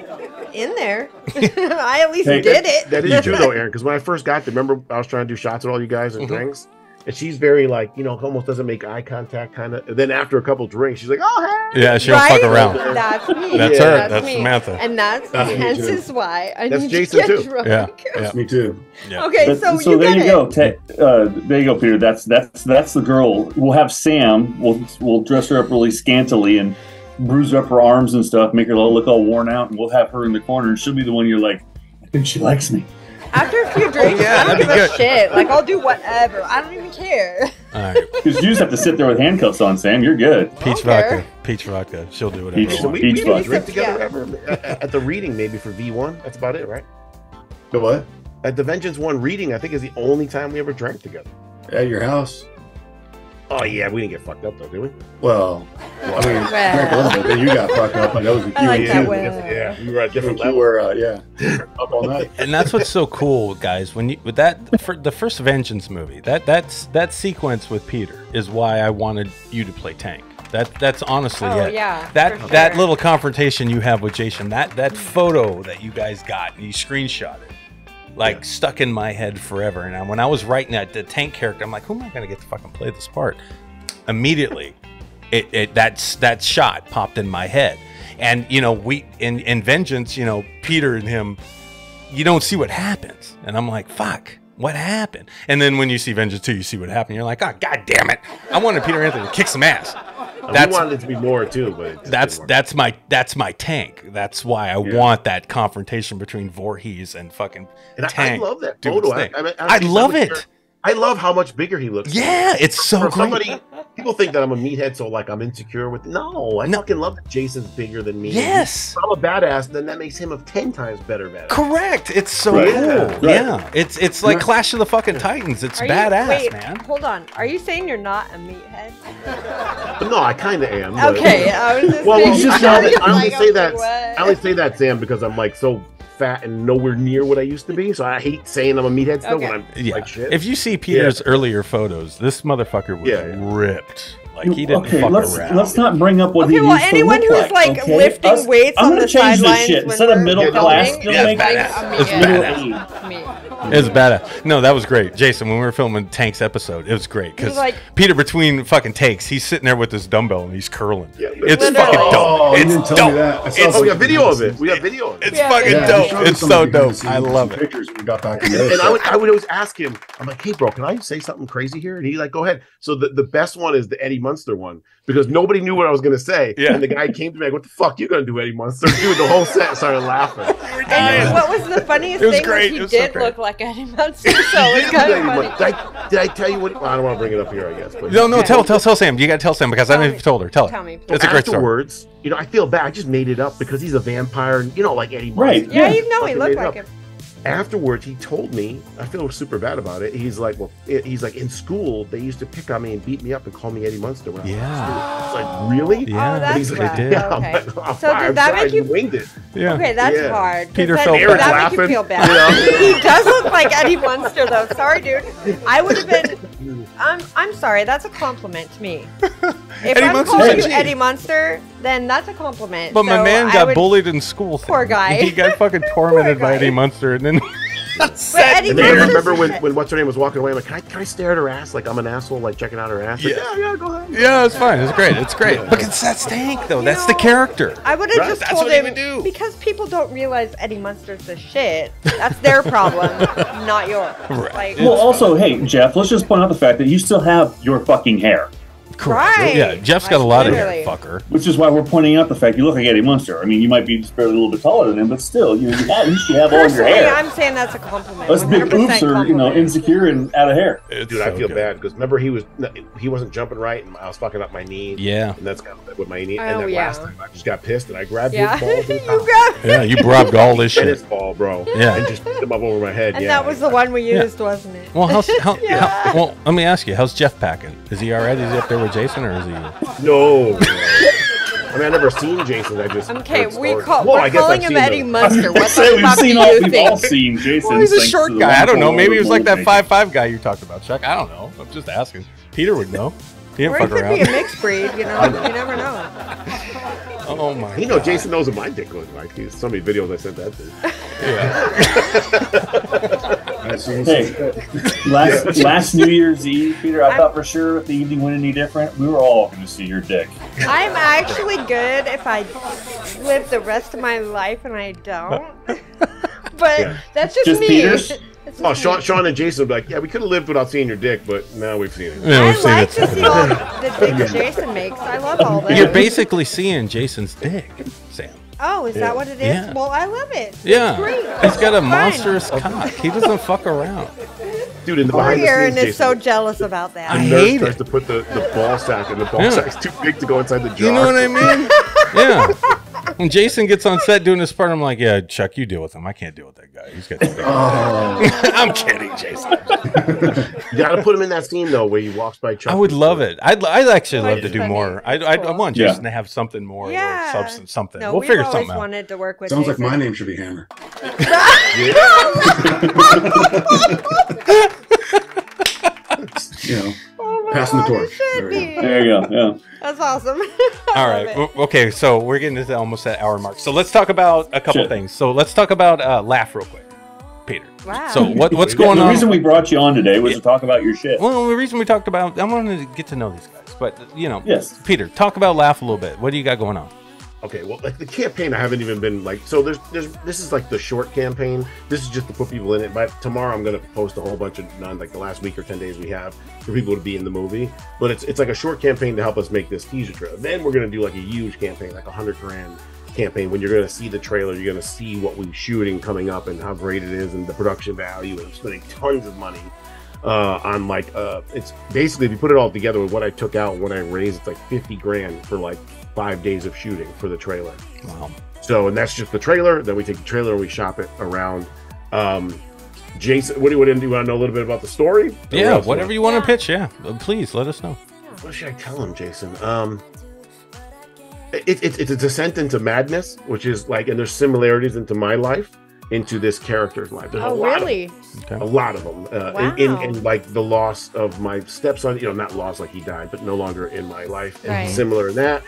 in there. I at least did it. That is true though, Aaron. Because when I first got there, remember I was trying to do shots with all you guys and drinks, and she's very like, almost doesn't make eye contact, kind of. Then after a couple drinks, she's like, "Oh, hey." Yeah, she'll fuck around. That's me. That's her. That's Samantha. And that's hence is why I That's need Jason to get too. drunk. Yeah. That's me too. Yeah. Okay, so there you go. There you go, Peter. That's the girl. We'll have Sam. We'll dress her up really scantily and bruise up her arms and stuff, make her look all worn out, and we'll have her in the corner, and she'll be the one you're like, I think she likes me. After a few drinks, I don't give a shit. Like, I'll do whatever. I don't even care. All right. Because you just have to sit there with handcuffs on, Sam. You're good. Peach vodka. She'll do whatever. So we didn't drink together Yeah. ever at the reading, maybe for V1. That's about it, right? The what? At the Vengeance 1 reading, I think is the only time we ever drank together. At your house? Oh yeah, we didn't get fucked up though, did we? Well, I mean, drank a little bit, then you got fucked up. Like, that was I like that way. Yeah, we were at different You levels. were, up all night. And that's what's so cool, guys. With that, for the first Vengeance movie, that sequence with Peter is why I wanted you to play Tank. That's honestly it. Yeah, that little confrontation you have with Jason, that photo that you guys got and you screenshot it, like stuck in my head forever. And when I was writing the Tank character, I'm like, who am I gonna get to fucking play this part? Immediately, that shot popped in my head. And we in Vengeance, Peter and him, you don't see what happens, and I'm like, fuck. What happened? And then when you see Vengeance 2, you see what happened. You're like, oh, god damn it! I wanted Peter Anthony to kick some ass. We wanted it to be more too, but that's my Tank. That's why I want that confrontation between Voorhees and fucking Tank. I love that photo. I love it. I love how much bigger he looks. Yeah, it's so great. People think that I'm a meathead, so like I'm insecure with. No, I fucking love that Jason's bigger than me. Yes, if I'm a badass, then that makes him a 10 times better badass. Correct. It's so cool. Yeah, it's like Clash of the fucking Titans. It's badass, man. Hold on. Are you saying you're not a meathead? No, I kind of am. Okay, I was just I only say that, Sam, because I'm like so fat and nowhere near what I used to be, so I hate saying I'm a meathead still when I'm like shit. If you see Peter's earlier photos, this motherfucker was ripped. Like he didn't fuck around. Let's not bring up what he used to anyone look who's like lifting weights I'm on gonna the change this sidelines shit. Instead of middle class filmmaking, it's middle age. It's badass. No, that was great, Jason. When we were filming Tank's episode, it was great because Peter, between fucking takes, he's sitting there with his dumbbell and he's curling. Yeah, it's fucking dope. It's dope. We got video of it. We got video of it. It's fucking dope. It's so dope. I love it. Pictures we got back in there. And I would always ask him, I'm like, hey, bro, can I say something crazy here? And he's like, go ahead. So the best one is the Eddie Munster one because nobody knew what I was going to say. Yeah. And the guy came to me like, what the fuck you going to do, Eddie Munster? Dude, the whole set started laughing. And what was the funniest thing was he did look like Eddie Munster. So it's kind of funny. Did I tell you what? Well, I don't want to bring it up here, I guess. But no, tell Sam. You got to tell Sam because I haven't told her. Tell me. It's a great story. Afterwards, I feel bad. I just made it up because he's a vampire, and like Eddie Munster. Right. Yeah, he looked like him. Afterwards, he told me, I feel super bad about it. He's like, in school, they used to pick on me and beat me up and call me Eddie Munster when I was in school. It's like, really? Yeah. Oh, that's right. Yeah, okay. So did that make you winged it? Yeah. Okay, that's hard. Peter that, felt that bad. make you feel bad. He does look like Eddie Munster, though. Sorry, dude. I would have been. I'm sorry. That's a compliment to me. If I'm calling you Eddie Munster, then that's a compliment. But my man got bullied in school. Poor guy. He got fucking tormented by Eddie Munster, and then. And then I remember when what's her name was walking away, I'm like, can I stare at her ass like I'm an asshole, like checking out her ass? Like, yeah, go ahead. Yeah, it's fine. It's great. It's great. Because that's Tank, though. That's the character. I would have just told him because people don't realize Eddie Munster's the shit. That's their problem, not yours. Right. Like, well, also, hey, Jeff, let's just point out the fact that you still have your fucking hair. Right. Yeah, Jeff's got a lot of hair, fucker. Which is why we're pointing out the fact you look like Eddie Munster. I mean, you might be just barely a little bit taller than him, but still, at least you have all of your hair. I'm saying that's a compliment. Us big oops are, insecure and out of hair. Dude, I feel bad because remember he wasn't jumping right, and I was fucking up my knee. Yeah, and that's kind of with my knee. And then last time I just got pissed and I grabbed his ball. You grabbed all this shit. Tennis ball, bro. Yeah, and just put him up over my head. And that was the one we used, wasn't it? Well, well, let me ask you, how's Jeff packing? Is he all right? Is he up there with Jason, or is he? No. I mean, I've never seen Jason. I just we're calling him Eddie Munster. What the fuck we've all seen Jason. Well, he's a short guy. I don't know. Maybe he was like that 5'5" guy you talked about, Chuck. I don't know. I'm just asking. Peter would know. He didn't fuck around. Or it could be a mixed breed. You never know. Oh my! Jason knows what my dick looks like. There's so many videos I sent that to. Hey, last New Year's Eve, Peter, I thought for sure if the evening went any different, we were all going to see your dick. I'm actually good if I live the rest of my life and I don't. But that's just me. Peter's? Oh, Sean and Jason would be like, yeah, we could have lived without seeing your dick, but now we've seen it. Yeah, I like to see all the dicks Jason makes. I love all that. You're basically seeing Jason's dick, Sam. Oh, is that what it is? Yeah. Well, I love it. Yeah. It's great. He's got a monstrous cock. He doesn't fuck around. Dude, in the behind the scenes, Aaron is Jason, so jealous about that. I hate tries it. to put the ball sack, and the ball sack's too big to go inside the jar. You know what I mean? Yeah. When Jason gets on set doing his part, I'm like, yeah, Chuck, you deal with him. I can't deal with that guy. He's got. I'm kidding, Jason. You got to put him in that scene though, where he walks by Chuck. I would love it. I'd actually love to do more. I want Jason to have something more, or substance, something. No, we'll figure something out. Wanted to work with. Sounds Jason. like my name should be Hammer. Passing the torch. There you go. Yeah. That's awesome. All right. Okay. So we're getting to almost that hour mark. So let's talk about a couple things. So let's talk about Laugh real quick, Peter. Wow. So what's going on? The reason we brought you on today was to talk about your shit. Well, the reason we talked about, I wanted to get to know these guys, but yes. Peter, talk about Laugh a little bit. What do you got going on? Okay, well, like the campaign, I haven't even been like, so this is like the short campaign. This is just to put people in it. But tomorrow, I'm gonna post a whole bunch of like the last week or 10 days we have for people to be in the movie. But it's like a short campaign to help us make this teaser trailer. Then we're gonna do like a huge campaign, like $100,000 campaign. When you're gonna see the trailer, you're gonna see what we're shooting coming up and how great it is and the production value and spending tons of money on like it's basically, if you put it all together with what I took out, what I raised, it's like $50,000 for like 5 days of shooting for the trailer. Wow. So, and that's just the trailer. Then we take the trailer and we shop it around. Jason, what do you want to know? A little bit about the story? Yeah, whatever you want to pitch. Yeah, please let us know. What should I tell him, Jason? It's a descent into madness, which is like, and there's similarities into my life, into this character's life. There's a lot of them. Wow. In like the loss of my stepson, not lost like he died, but no longer in my life. And similar in that.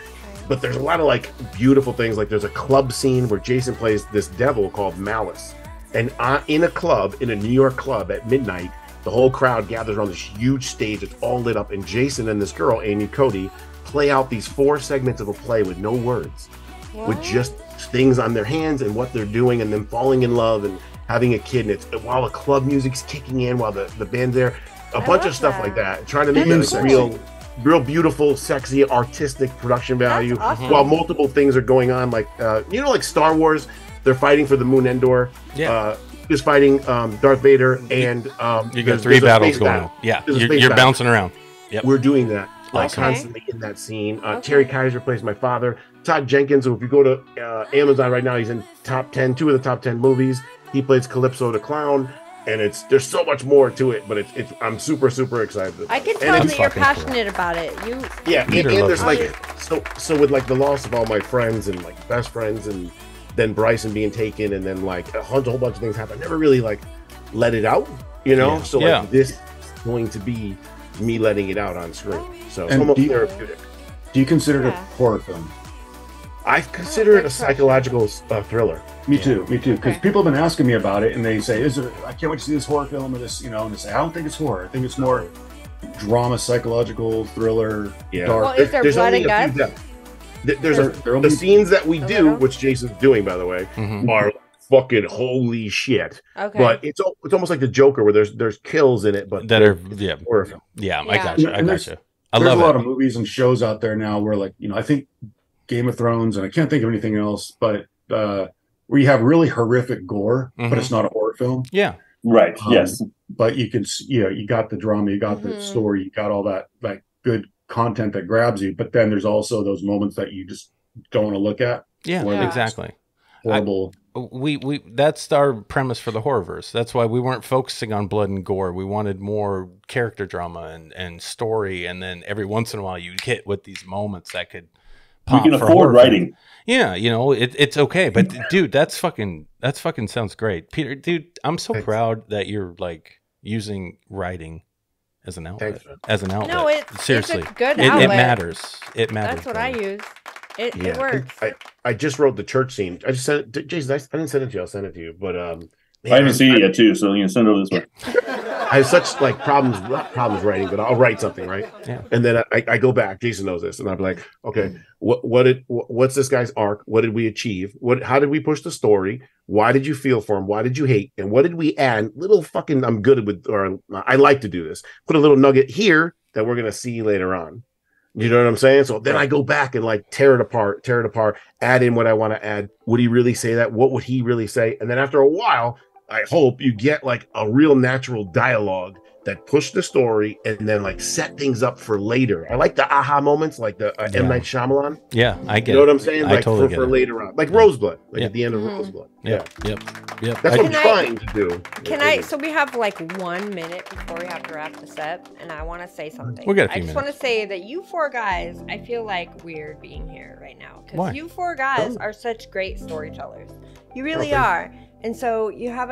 But there's a lot of like beautiful things. Like there's a club scene where Jason plays this devil called Malice. And in a club, in a New York club at midnight, the whole crowd gathers around this huge stage. It's all lit up. And Jason and this girl, Amy Cody, play out these 4 segments of a play with no words. What? With just things on their hands and what they're doing and them falling in love and having a kid. And it's while the club music's kicking in, while the band's there, a bunch of stuff like that. Trying to make it like real beautiful, sexy, artistic production value, while multiple things are going on, like like Star Wars, they're fighting for the Moon Endor. Just fighting Darth Vader, and you got 3 battles going on. Yeah, you're bouncing around. Yep. We're doing that constantly in that scene. Terry Kaiser plays my father. Todd Jenkins, if you go to Amazon right now, he's in two of the top 10 movies. He plays Calypso the Clown. And there's so much more to it, but I'm super excited. I can tell that you're passionate about it. And there's like so with like the loss of all my friends and like best friends, and then Bryson being taken, and then like a whole bunch of things happen. I never really like let it out, So like this is going to be me letting it out on screen. So it's almost therapeutic. Do you consider it a horror film? I consider it a psychological thriller. Me too. Because people have been asking me about it, and they say, I can't wait to see this horror film or this, and they say, I don't think it's horror. I think it's more drama, psychological, thriller, dark. Well, is there blood and guts? The scenes that we do, which Jason's doing, by the way, are fucking holy shit. Okay. But it's almost like the Joker, where there's kills in it, but that are horror film. Yeah, I gotcha. there's a lot of movies and shows out there now where, like, you know, I think Game of Thrones, and I can't think of anything else, but where you have really horrific gore, but it's not a horror film. Yeah. Right. Yes. But you can, you got the drama, you got the story, you got all that like good content that grabs you. But then there's also those moments that you just don't want to look at. Yeah, exactly. Horrible. We that's our premise for the horrorverse. That's why we weren't focusing on blood and gore. We wanted more character drama and story, and then every once in a while you hit with these moments that could pop. We can afford writing. Yeah, you know, it's okay. But dude, that's fucking sounds great. Peter, dude, I'm so proud that you're like using writing as an outlet. No, seriously, it's a good outlet. It matters. It matters. That's what I use. It works. I just wrote the church scene. I just sent it, Jason. I didn't send it to you. I'll send it to you. But man, I haven't seen it yet too, so you can send it over this way. I have such like problems writing, but I'll write something, right? Yeah. And then I go back. Jason knows this, and I'm like, okay, what's this guy's arc? What did we achieve? How did we push the story? Why did you feel for him? Why did you hate? And what did we add? Little fucking, I'm good with, or I like to do this. Put a little nugget here that we're gonna see later on. You know what I'm saying? So then I go back and like tear it apart, add in what I want to add. Would he really say that? What would he really say? And then after a while, I hope you get like a real natural dialogue that push the story and then like set things up for later. I like the aha moments, like the M. Night Shyamalan. Yeah, I get it. You know what I'm saying? Like totally for later on. Like Roseblood, like at the end of Roseblood. Yeah. Yep. That's what I'm trying to do. So we have like 1 minute before we have to wrap this up, and I want to say something. We got a few I just want to say that you four guys, I feel like weird being here right now. Because you four guys are such great storytellers. You really are. And so you have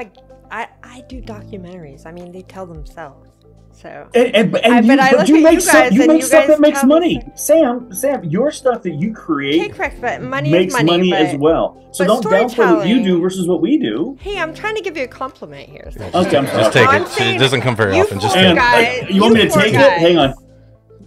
I do documentaries. I mean, they tell themselves. So, but you make stuff that makes money. Sam, your stuff that you create but money makes is money as well. So don't downplay what you do versus what we do. Hey, I'm trying to give you a compliment here. So. Okay, just take it. It doesn't come very often. Just take it. You want me to take it? Hang on.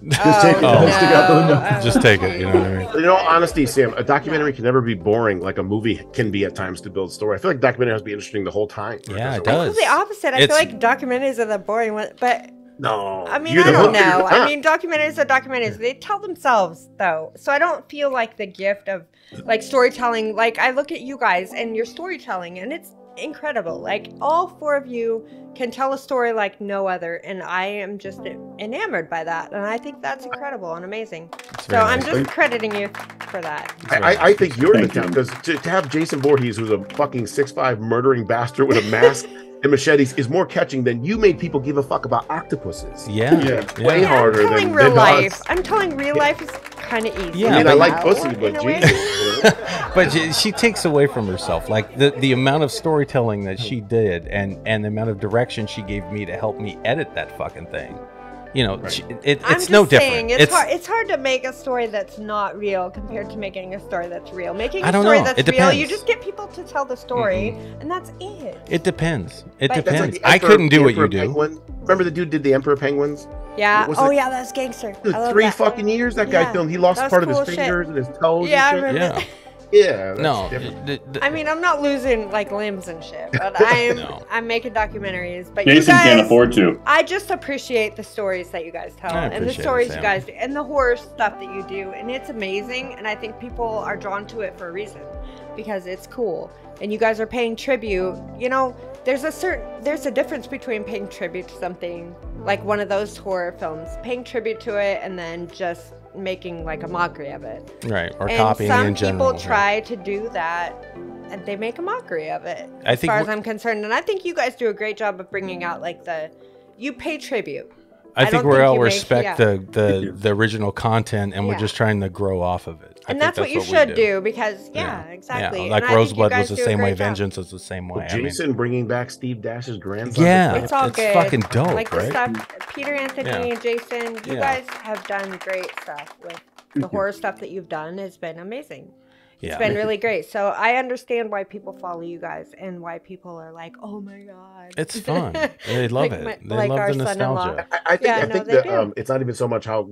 Just take it. Just take it. You know what I mean? In all honesty, Sam, a documentary can never be boring like a movie can be at times to build story. I feel like documentary has to be interesting the whole time. Yeah, it does. I feel the opposite. I feel like documentaries are the boring one, but no. I mean, I don't know. I mean, documentaries are documentaries. They tell themselves though, so I don't feel like the gift of like storytelling. Like I look at you guys and your storytelling, and it's incredible. Like all four of you can tell a story like no other, and I am just enamored by that, and I think that's incredible and amazing. So I'm just crediting you for that. I think you're the town, because to have Jason Voorhees, who's a fucking 6'5" murdering bastard with a mask and machetes, is more catching than you made people give a fuck about octopuses. Way harder than real life. I'm telling real life is kind of easy. I mean, I like pussy, but Jesus. But she takes away from herself, like the amount of storytelling that she did, and the amount of direction she gave me to help me edit that fucking thing. You know, it's no different. It's hard to make a story that's not real compared to making a story that's real. Making a story that's real, you just get people to tell the story, and that's it. It depends. It depends. Like I couldn't do what you do. Remember the dude did the Emperor Penguins? Yeah. Yeah, that's gangster. Three fucking years that guy filmed. He lost part of his fingers and his toes. Yeah, I remember. Yeah. No. I mean, I'm not losing like limbs and shit, but I'm making documentaries. But Jason you guys, can't afford to. I just appreciate the stories that you guys tell, and the stories you guys do, and the horror stuff that you do, and it's amazing. And I think people are drawn to it for a reason, because it's cool, and you guys are paying tribute. You know, there's a difference between paying tribute to something like one of those horror films, paying tribute to it, and then just making like a mockery of it, right? Or copying in general. Some people try to do that, and they make a mockery of it. As far as I'm concerned, and I think you guys do a great job of bringing out like you pay tribute. I think we all respect the original content, and we're just trying to grow off of it. And that's what you should do, because exactly. Like Roseblood was the same way, Vengeance is the same way. Jason bringing back Steve Dash's grandson. Yeah, it's all good. Fucking dope, like right? The stuff, Peter Anthony, Jason, you guys have done great stuff with the horror stuff that you've done. Has been amazing. It's been really great. So I understand why people follow you guys and why people are like, oh my God. It's fun. They love it. They love the nostalgia. I think that it's not even so much how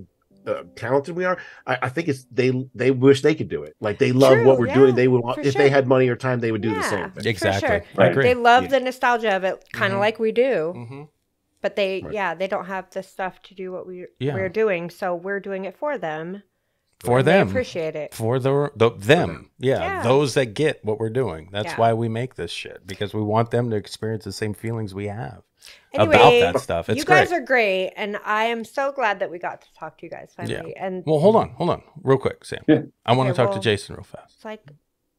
talented we are. I think it's they wish they could do it. Like they love what we're doing. They would want, if they had money or time, they would do the same thing. Exactly. I agree. They love the nostalgia of it, kind of like we do. But they don't have the stuff to do what we're doing, so we're doing it for them. For them. They appreciate it. For them. Yeah, those that get what we're doing. That's why we make this shit, because we want them to experience the same feelings we have about that stuff. It's you guys are great, and I am so glad that we got to talk to you guys finally. Yeah. And well, hold on, real quick, Sam. Yeah. I want to talk to Jason real fast. It's like,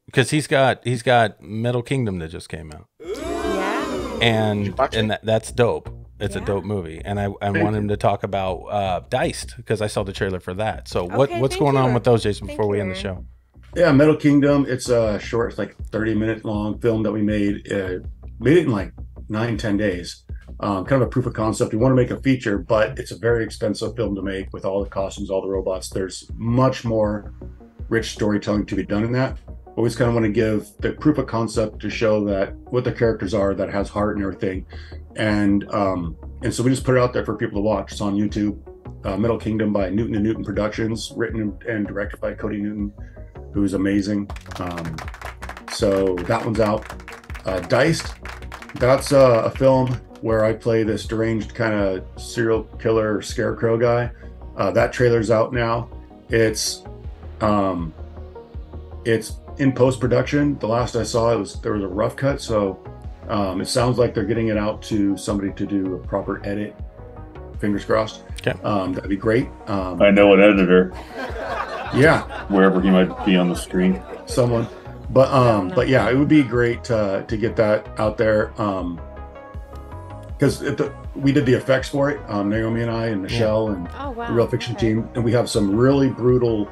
because he's got Metal Kingdom that just came out. Yeah. And that's dope. It's a dope movie, and I want him to talk about Diced, because I saw the trailer for that. So what's going on with those, Jason, before we end the show? Yeah, Metal Kingdom. It's a short, it's like 30-minute long film that we made. Made it in like 9-10 days. Kind of a proof of concept. We want to make a feature, but it's a very expensive film to make with all the costumes, all the robots. There's much more rich storytelling to be done in that. Always kind of want to give the proof of concept to show that what the characters are, that has heart and everything. And so we just put it out there for people to watch. It's on YouTube. Metal Kingdom by Newton and Newton Productions, written and directed by Cody Newton, who's amazing. So that one's out. Diced, that's a film where I play this deranged kind of serial killer scarecrow guy. That trailer's out now. It's in post-production. The last I saw, there was a rough cut, so it sounds like they're getting it out to somebody to do a proper edit. Fingers crossed. Okay. That'd be great. I know an editor. Yeah. Wherever he might be on the screen. Someone. But yeah, it would be great to get that out there. Because we did the effects for it, Naomi and I and Michelle and the Real Fiction team, and we have some really brutal,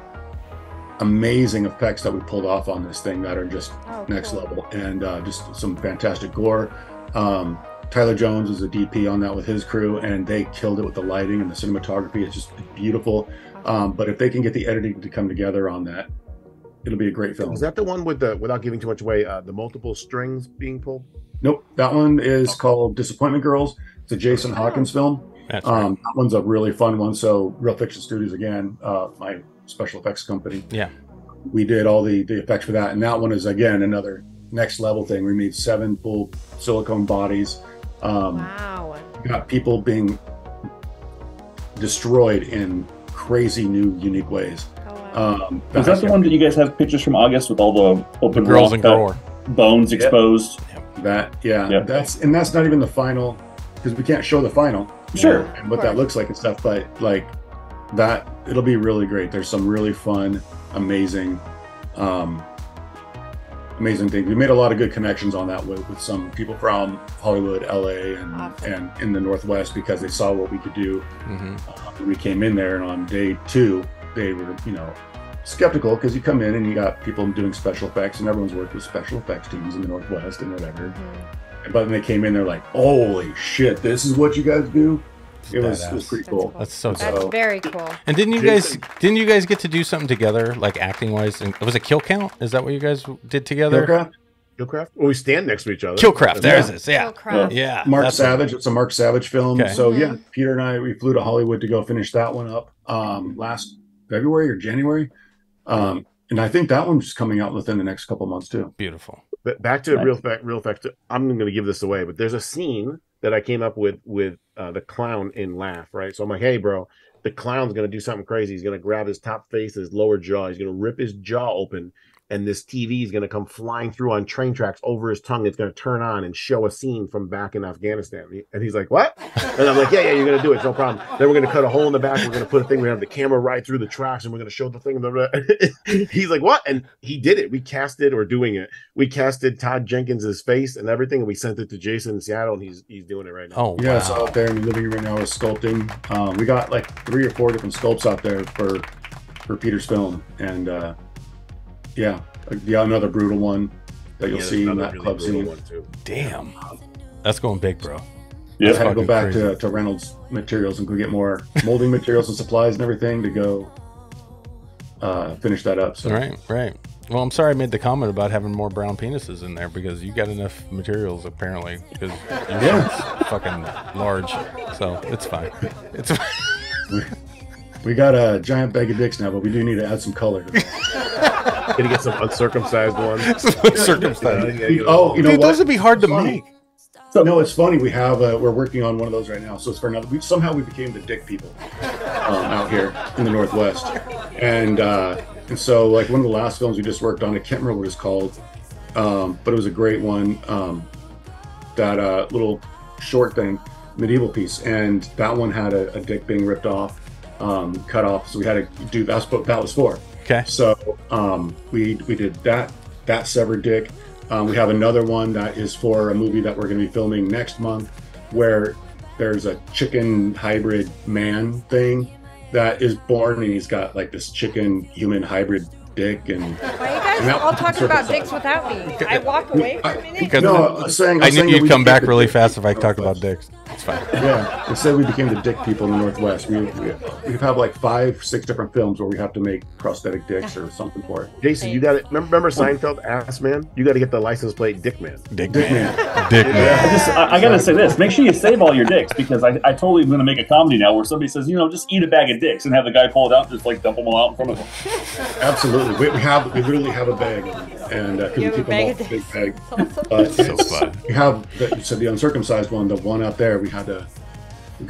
amazing effects that we pulled off on this thing that are just next level, and just some fantastic gore. Tyler Jones is a DP on that with his crew, and they killed it with the lighting and the cinematography. It's just beautiful. But if they can get the editing to come together on that, it'll be a great film. Is that the one with the, without giving too much away, the multiple strings being pulled? Nope, that one is called Disappointment Girls. It's a Jason Hawkins film. That's right. That one's a really fun one. So Real Fiction Studios, again, my special effects company. Yeah. We did all the effects for that. And that one is, again, another next level thing. We made 7 full silicone bodies. Wow. Got people being destroyed in crazy new, unique ways. Is that the one that you guys have pictures from August with all the open girls and gore bones exposed? Yep. That's not even the final, because we can't show the final. Sure. And what that looks like and stuff, but like that, it'll be really great. There's some really fun, amazing things. We made a lot of good connections on that with some people from Hollywood, LA, and in the Northwest, because they saw what we could do. We came in there, and on day 2, they were, skeptical, because you come in and you got people doing special effects, and everyone's worked with special effects teams in the Northwest and whatever. But when they came in, they're like, "Holy shit, this is what you guys do!" It was pretty cool. That's very cool. And didn't you guys get to do something together, like acting wise? And was it Kill Count? Is that what you guys did together? Killcraft. Well, we stand next to each other. Killcraft. There's this. Yeah. Killcraft. Yeah. Mark Savage. It's a Mark Savage film. Okay. So yeah, Peter and I, we flew to Hollywood to go finish that one up last February or January. And I think that one's coming out within the next couple months too. Beautiful. But back to Real Facts. I'm going to give this away, but there's a scene that I came up with the clown in Laugh, right? So I'm like, hey, bro, the clown's going to do something crazy. He's going to grab his top face, his lower jaw. He's going to rip his jaw open, and this TV is going to come flying through on train tracks over his tongue. It's going to turn on and show a scene from back in Afghanistan. And he's like, what? And I'm like, yeah, you're going to do it. No problem. Then we're going to cut a hole in the back. We're going to put a thing. We're going to have the camera right through the tracks, and we're going to show the thing. He's like, what? And he did it. We casted Todd Jenkins's face and everything, and we sent it to Jason in Seattle, and he's doing it right now. Oh, yeah, it's out there in the living room right now is sculpting. We got like 3 or 4 different sculpts out there for Peter's film, and another brutal one that you'll see in that really club scene. Damn, that's going big, bro. Yeah, I had to go back to Reynolds Materials and go get more molding materials and supplies and everything to go finish that up. So. Right. Well, I'm sorry I made the comment about having more brown penises in there, because you got enough materials apparently, because it's fucking large, so it's fine. It's fine. We got a giant bag of dicks now, but we do need to add some color. Gonna get some uncircumcised ones. Uncircumcised. Dude, those would be hard to make. So no, it's funny. We have we're working on one of those right now. So it's for another. Somehow we became the dick people out here in the Northwest, and so like one of the last films we just worked on, I can't remember what it's called, but it was a great one. That little short thing, medieval piece, and that one had a dick being ripped off, cut off. So we had to do that's what that was for. Okay. So we did that severed dick. We have another one that is for a movie that we're going to be filming next month, where there's a chicken hybrid man thing that is born, and he's got like this chicken human hybrid dick. And why are you guys all talking about dicks without me? I walk away for a minute. I knew you'd come back really fast if I talked about dicks. It's fine. Yeah, instead we became the dick people in the Northwest. We have like 5, 6 different films where we have to make prosthetic dicks or something for it. Jason, you got it. Remember Seinfeld, Ass Man? You got to get the license plate, Dick Man. Dick Man. Dick Man. I gotta say this. Make sure you save all your dicks, because I totally am gonna make a comedy now where somebody says, just eat a bag of dicks, and have the guy pull it out and just like dump them all out in front of him. Absolutely. We literally have a bag, and because we keep them all in a big bag. But So fun. we have you said the uncircumcised one, the one out there. We got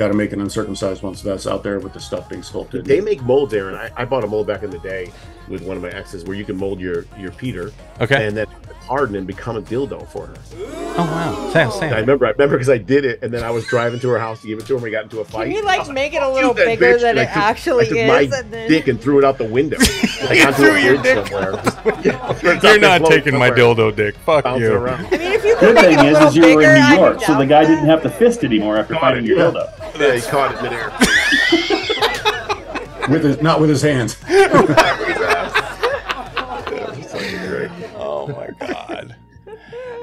to make an uncircumcised one, so that's out there with the stuff being sculpted. They make molds, Aaron. I bought a mold back in the day with one of my exes where you can mold your Peter, Okay. and then harden and become a dildo for her. Oh wow. Sam. I remember because I did it, and then I was driving to her house to give it to her, and we got into a fight. Can you like make it a little that bigger bitch, than and it actually I took is? my And then... dick and threw it out the window. Like, threw your dick. You're not taking my dildo dick. Fuck you. I mean, if you Good could make thing it a little is you were bigger, in New I'd be York, so down the with guy that. didn't have to fist anymore after finding your dildo. Yeah, he caught it midair. Not with his hands. Oh my god.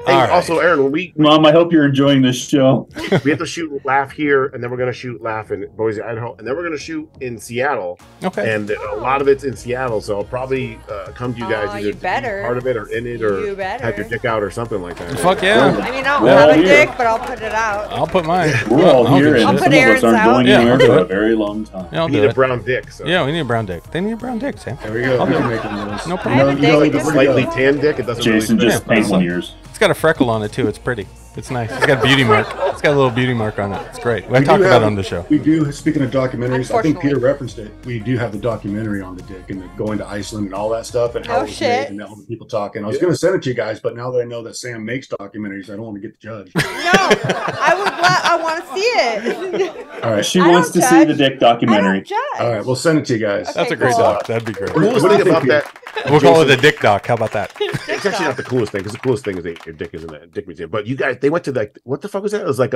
Hey, All right. also, Aaron, when Mom, I hope you're enjoying this show. we have to shoot Laugh here, and then we're going to shoot Laugh in Boise, Idaho, and then we're going to shoot in Seattle. Okay. And a lot of it's in Seattle, so I'll probably come to you guys either you to be better. part of it or in it, or You better. have your dick out or something like that. Fuck yeah. I mean, I don't Well, have a here. dick, but I'll put it out. I'll put mine. We're all I'll here, do and shit. some of us Aaron's aren't out. going Yeah, anywhere I'll do for a it. very long time. Yeah, I'll You do need a it. brown dick, so. Yeah, we need a brown dick. They need a brown dick, Sam. There we go. We can make one of those. No I problem. have a dick, it The just- slightly tan dick, it doesn't Jason, really just Yeah. paint one of yours. It's got a freckle on it too. It's pretty. It's nice. It's got a beauty mark. It's got a little beauty mark on it. It's great. I talked about it on the show. We do. Speaking of documentaries, I think Unfortunately. Peter referenced it. We do have the documentary on the dick and the going to Iceland and all that stuff, and how Oh, it was shit. made and all the people talking. I was going to send it to you guys, but now that I know that Sam makes documentaries, I don't want to get judged. No, I want to see it. All right. She I wants to don't see the judge. dick I documentary. don't judge. All right. We'll send it to you guys. Okay. That's a great cool. doc. That'd be great. The coolest thing about that, We'll call it a dick doc. How about that? it's actually not the coolest thing, because the coolest thing is that your dick is in a dick museum. But you guys, they went to like, what the fuck was that? It was like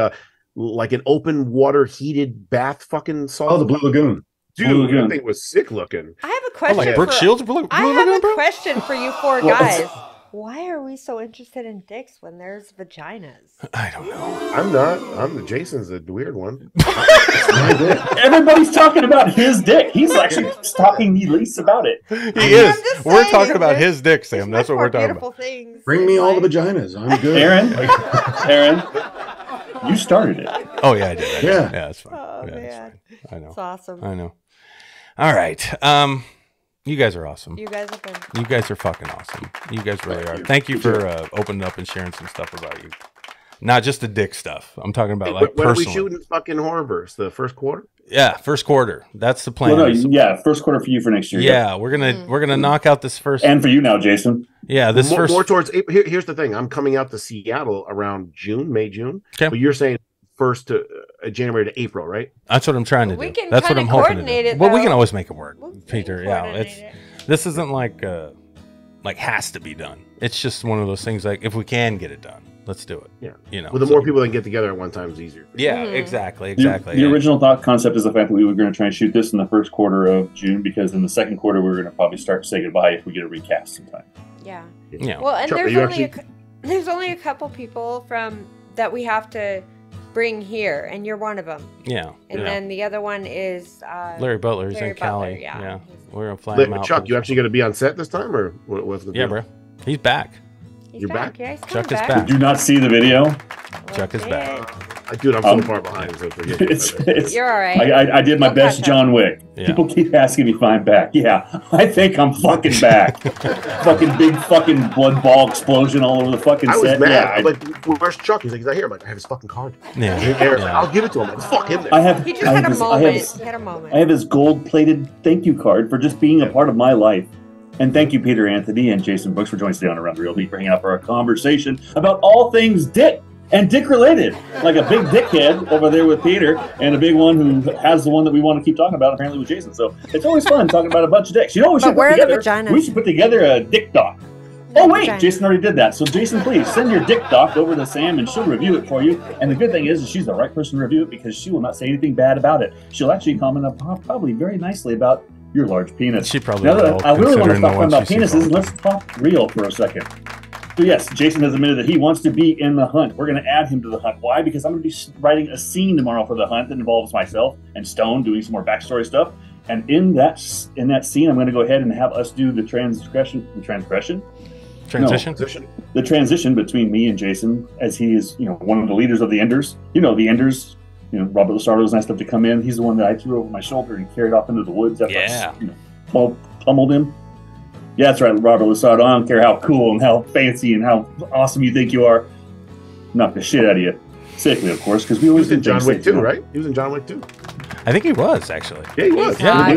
an open water heated bath fucking salt. Oh, the Blue Lagoon. Dude, Blue Lagoon. that thing was sick looking. I have a Oh, question. like Brooke for, Shields? Blue I have Lagoon, a bro? question for you four Well, guys. Why are we so interested in dicks when there's vaginas? I don't know. I'm not. Jason's the weird one. Everybody's talking about his dick. He's actually talking me least about it. He I'm is. just We're saying, talking about there's- his dick, there's Sam. That's much what we're more talking beautiful about. things Bring in me all the life. vaginas. I'm good. Aaron, you started it. Oh yeah, I did. Yeah. Yeah, it's fine. Oh, yeah, it's man. fine. I know. It's awesome. I know. All right. You guys are awesome. You guys have been. You guys are fucking awesome. You guys really are. Thank you for opening up and sharing some stuff about you. Not just the dick stuff. I'm talking about like when are we personal. shooting fucking Horrorverse? The first quarter? Yeah, first quarter. That's the plan. Well, no, yeah, first quarter for you for next year. Yeah, we're gonna knock out this first. And for you now, Jason. Yeah, this more, first. more towards April. Here's the thing. I'm coming out to Seattle around May, June. Okay. But you're saying first to January to April, right? That's what I'm trying to We do. can That's what kinda I'm hoping to coordinate do. it, Well, we though. can always make it work, We can Peter. Yeah, coordinate it's it. this isn't like has to be done. It's just one of those things. Like if we can get it done, let's do it. Yeah. You know. Well, the more people that get together at one time is easier. Yeah, Mhm. exactly. The original thought concept is the fact that we were going to try and shoot this in the first quarter of June, because in the second quarter we were going to probably start to say goodbye if we get a recast sometime. Yeah. Yeah. Well, and Chuck, are there's you only actually- there's only a couple people from that we have to bring here, and you're one of them. Yeah. And yeah. then the other one is Larry Butler. He's Larry in Cali. Butler, yeah. We're gonna fly him out. Chuck, you actually going to be on set this time, or what's the Yeah, deal? bro. He's back. he's You're back? Yeah, he's Chuck coming is back. Did you not see the video? Chuck is back. Dude, I'm so far behind. So You're all right. I did my best John Wick. Yeah. People keep asking me if I'm back. Yeah, I think I'm fucking back. Fucking big fucking blood ball explosion all over the fucking set. I was mad. Yeah, I'm like, where's Chuck? He's like, he's not here. I'm like, I have his fucking card. Yeah. I'll give it to him. Like, fuck him there. He just had a moment. I have his gold-plated thank you card for just being a part of my life. And thank you, Peter Anthony and Jason Brooks, for joining us today on Around the Real Beat, bringing up our conversation about all things Dick and Dick related. Like a big dickhead over there with Peter, and a big one who has the one that we want to keep talking about, apparently, with Jason. So it's always fun talking about a bunch of dicks. You know what we should put together a dick doc. Oh, wait, Jason already did that. So, Jason, please send your dick doc over to Sam, and she'll review it for you. And the good thing is she's the right person to review it because she will not say anything bad about it. She'll actually comment probably very nicely about your large penis. She probably now will. I really want to talk about penises. Let's talk real for a second. So, yes, Jason has admitted that he wants to be in the hunt. We're going to add him to the hunt. Why? Because I'm going to be writing a scene tomorrow for the hunt that involves myself and Stone doing some more backstory stuff. And in that scene, I'm going to go ahead and have us do the transition between me and Jason, as he is, one of the leaders of the Enders. The Enders. Robert Lasardo was nice enough to come in. He's the one that I threw over my shoulder and carried off into the woods after I pummeled him. Yeah, that's right, Robert Lasardo. I don't care how cool and how fancy and how awesome you think you are. Knock the shit out of you. Safely, of course, because we always did John Wick 2, right? He was in John Wick 2. I think he was, actually. Yeah, he was. Yeah,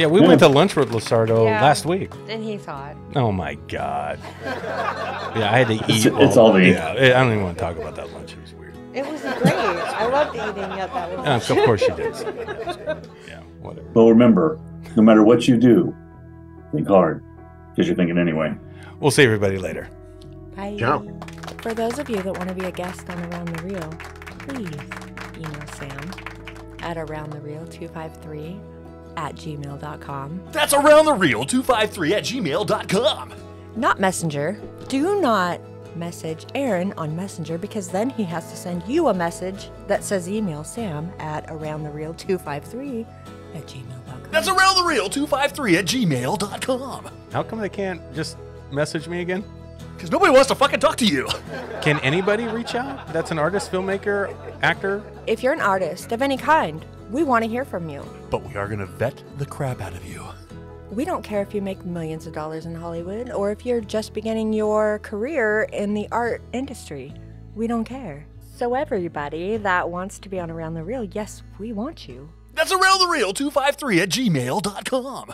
we went to lunch with Lasardo last week. And he saw it. Oh, my God. Yeah, I had to eat. It's all the Yeah, I don't even want to talk about that lunch. It was weird. It was great. I loved eating at that lunch. Of course you did. Yeah, whatever. But remember, no matter what you do, think hard, because you're thinking anyway. We'll see everybody later. Bye. Ciao. For those of you that want to be a guest on Around the Reel, please email Sam at aroundthereal253@gmail.com. That's aroundthereal253@gmail.com. Not Messenger. Do not message Aaron on Messenger, because then he has to send you a message that says email Sam at aroundthereal253@gmail.com. That's aroundthereal253@gmail.com. How come they can't just message me again? Because nobody wants to fucking talk to you. Can anybody reach out? That's an artist, filmmaker, actor? If you're an artist of any kind, we want to hear from you. But we are going to vet the crap out of you. We don't care if you make millions of dollars in Hollywood or if you're just beginning your career in the art industry. We don't care. So everybody that wants to be on Around the Reel, yes, we want you. That's aroundthereal253@gmail.com.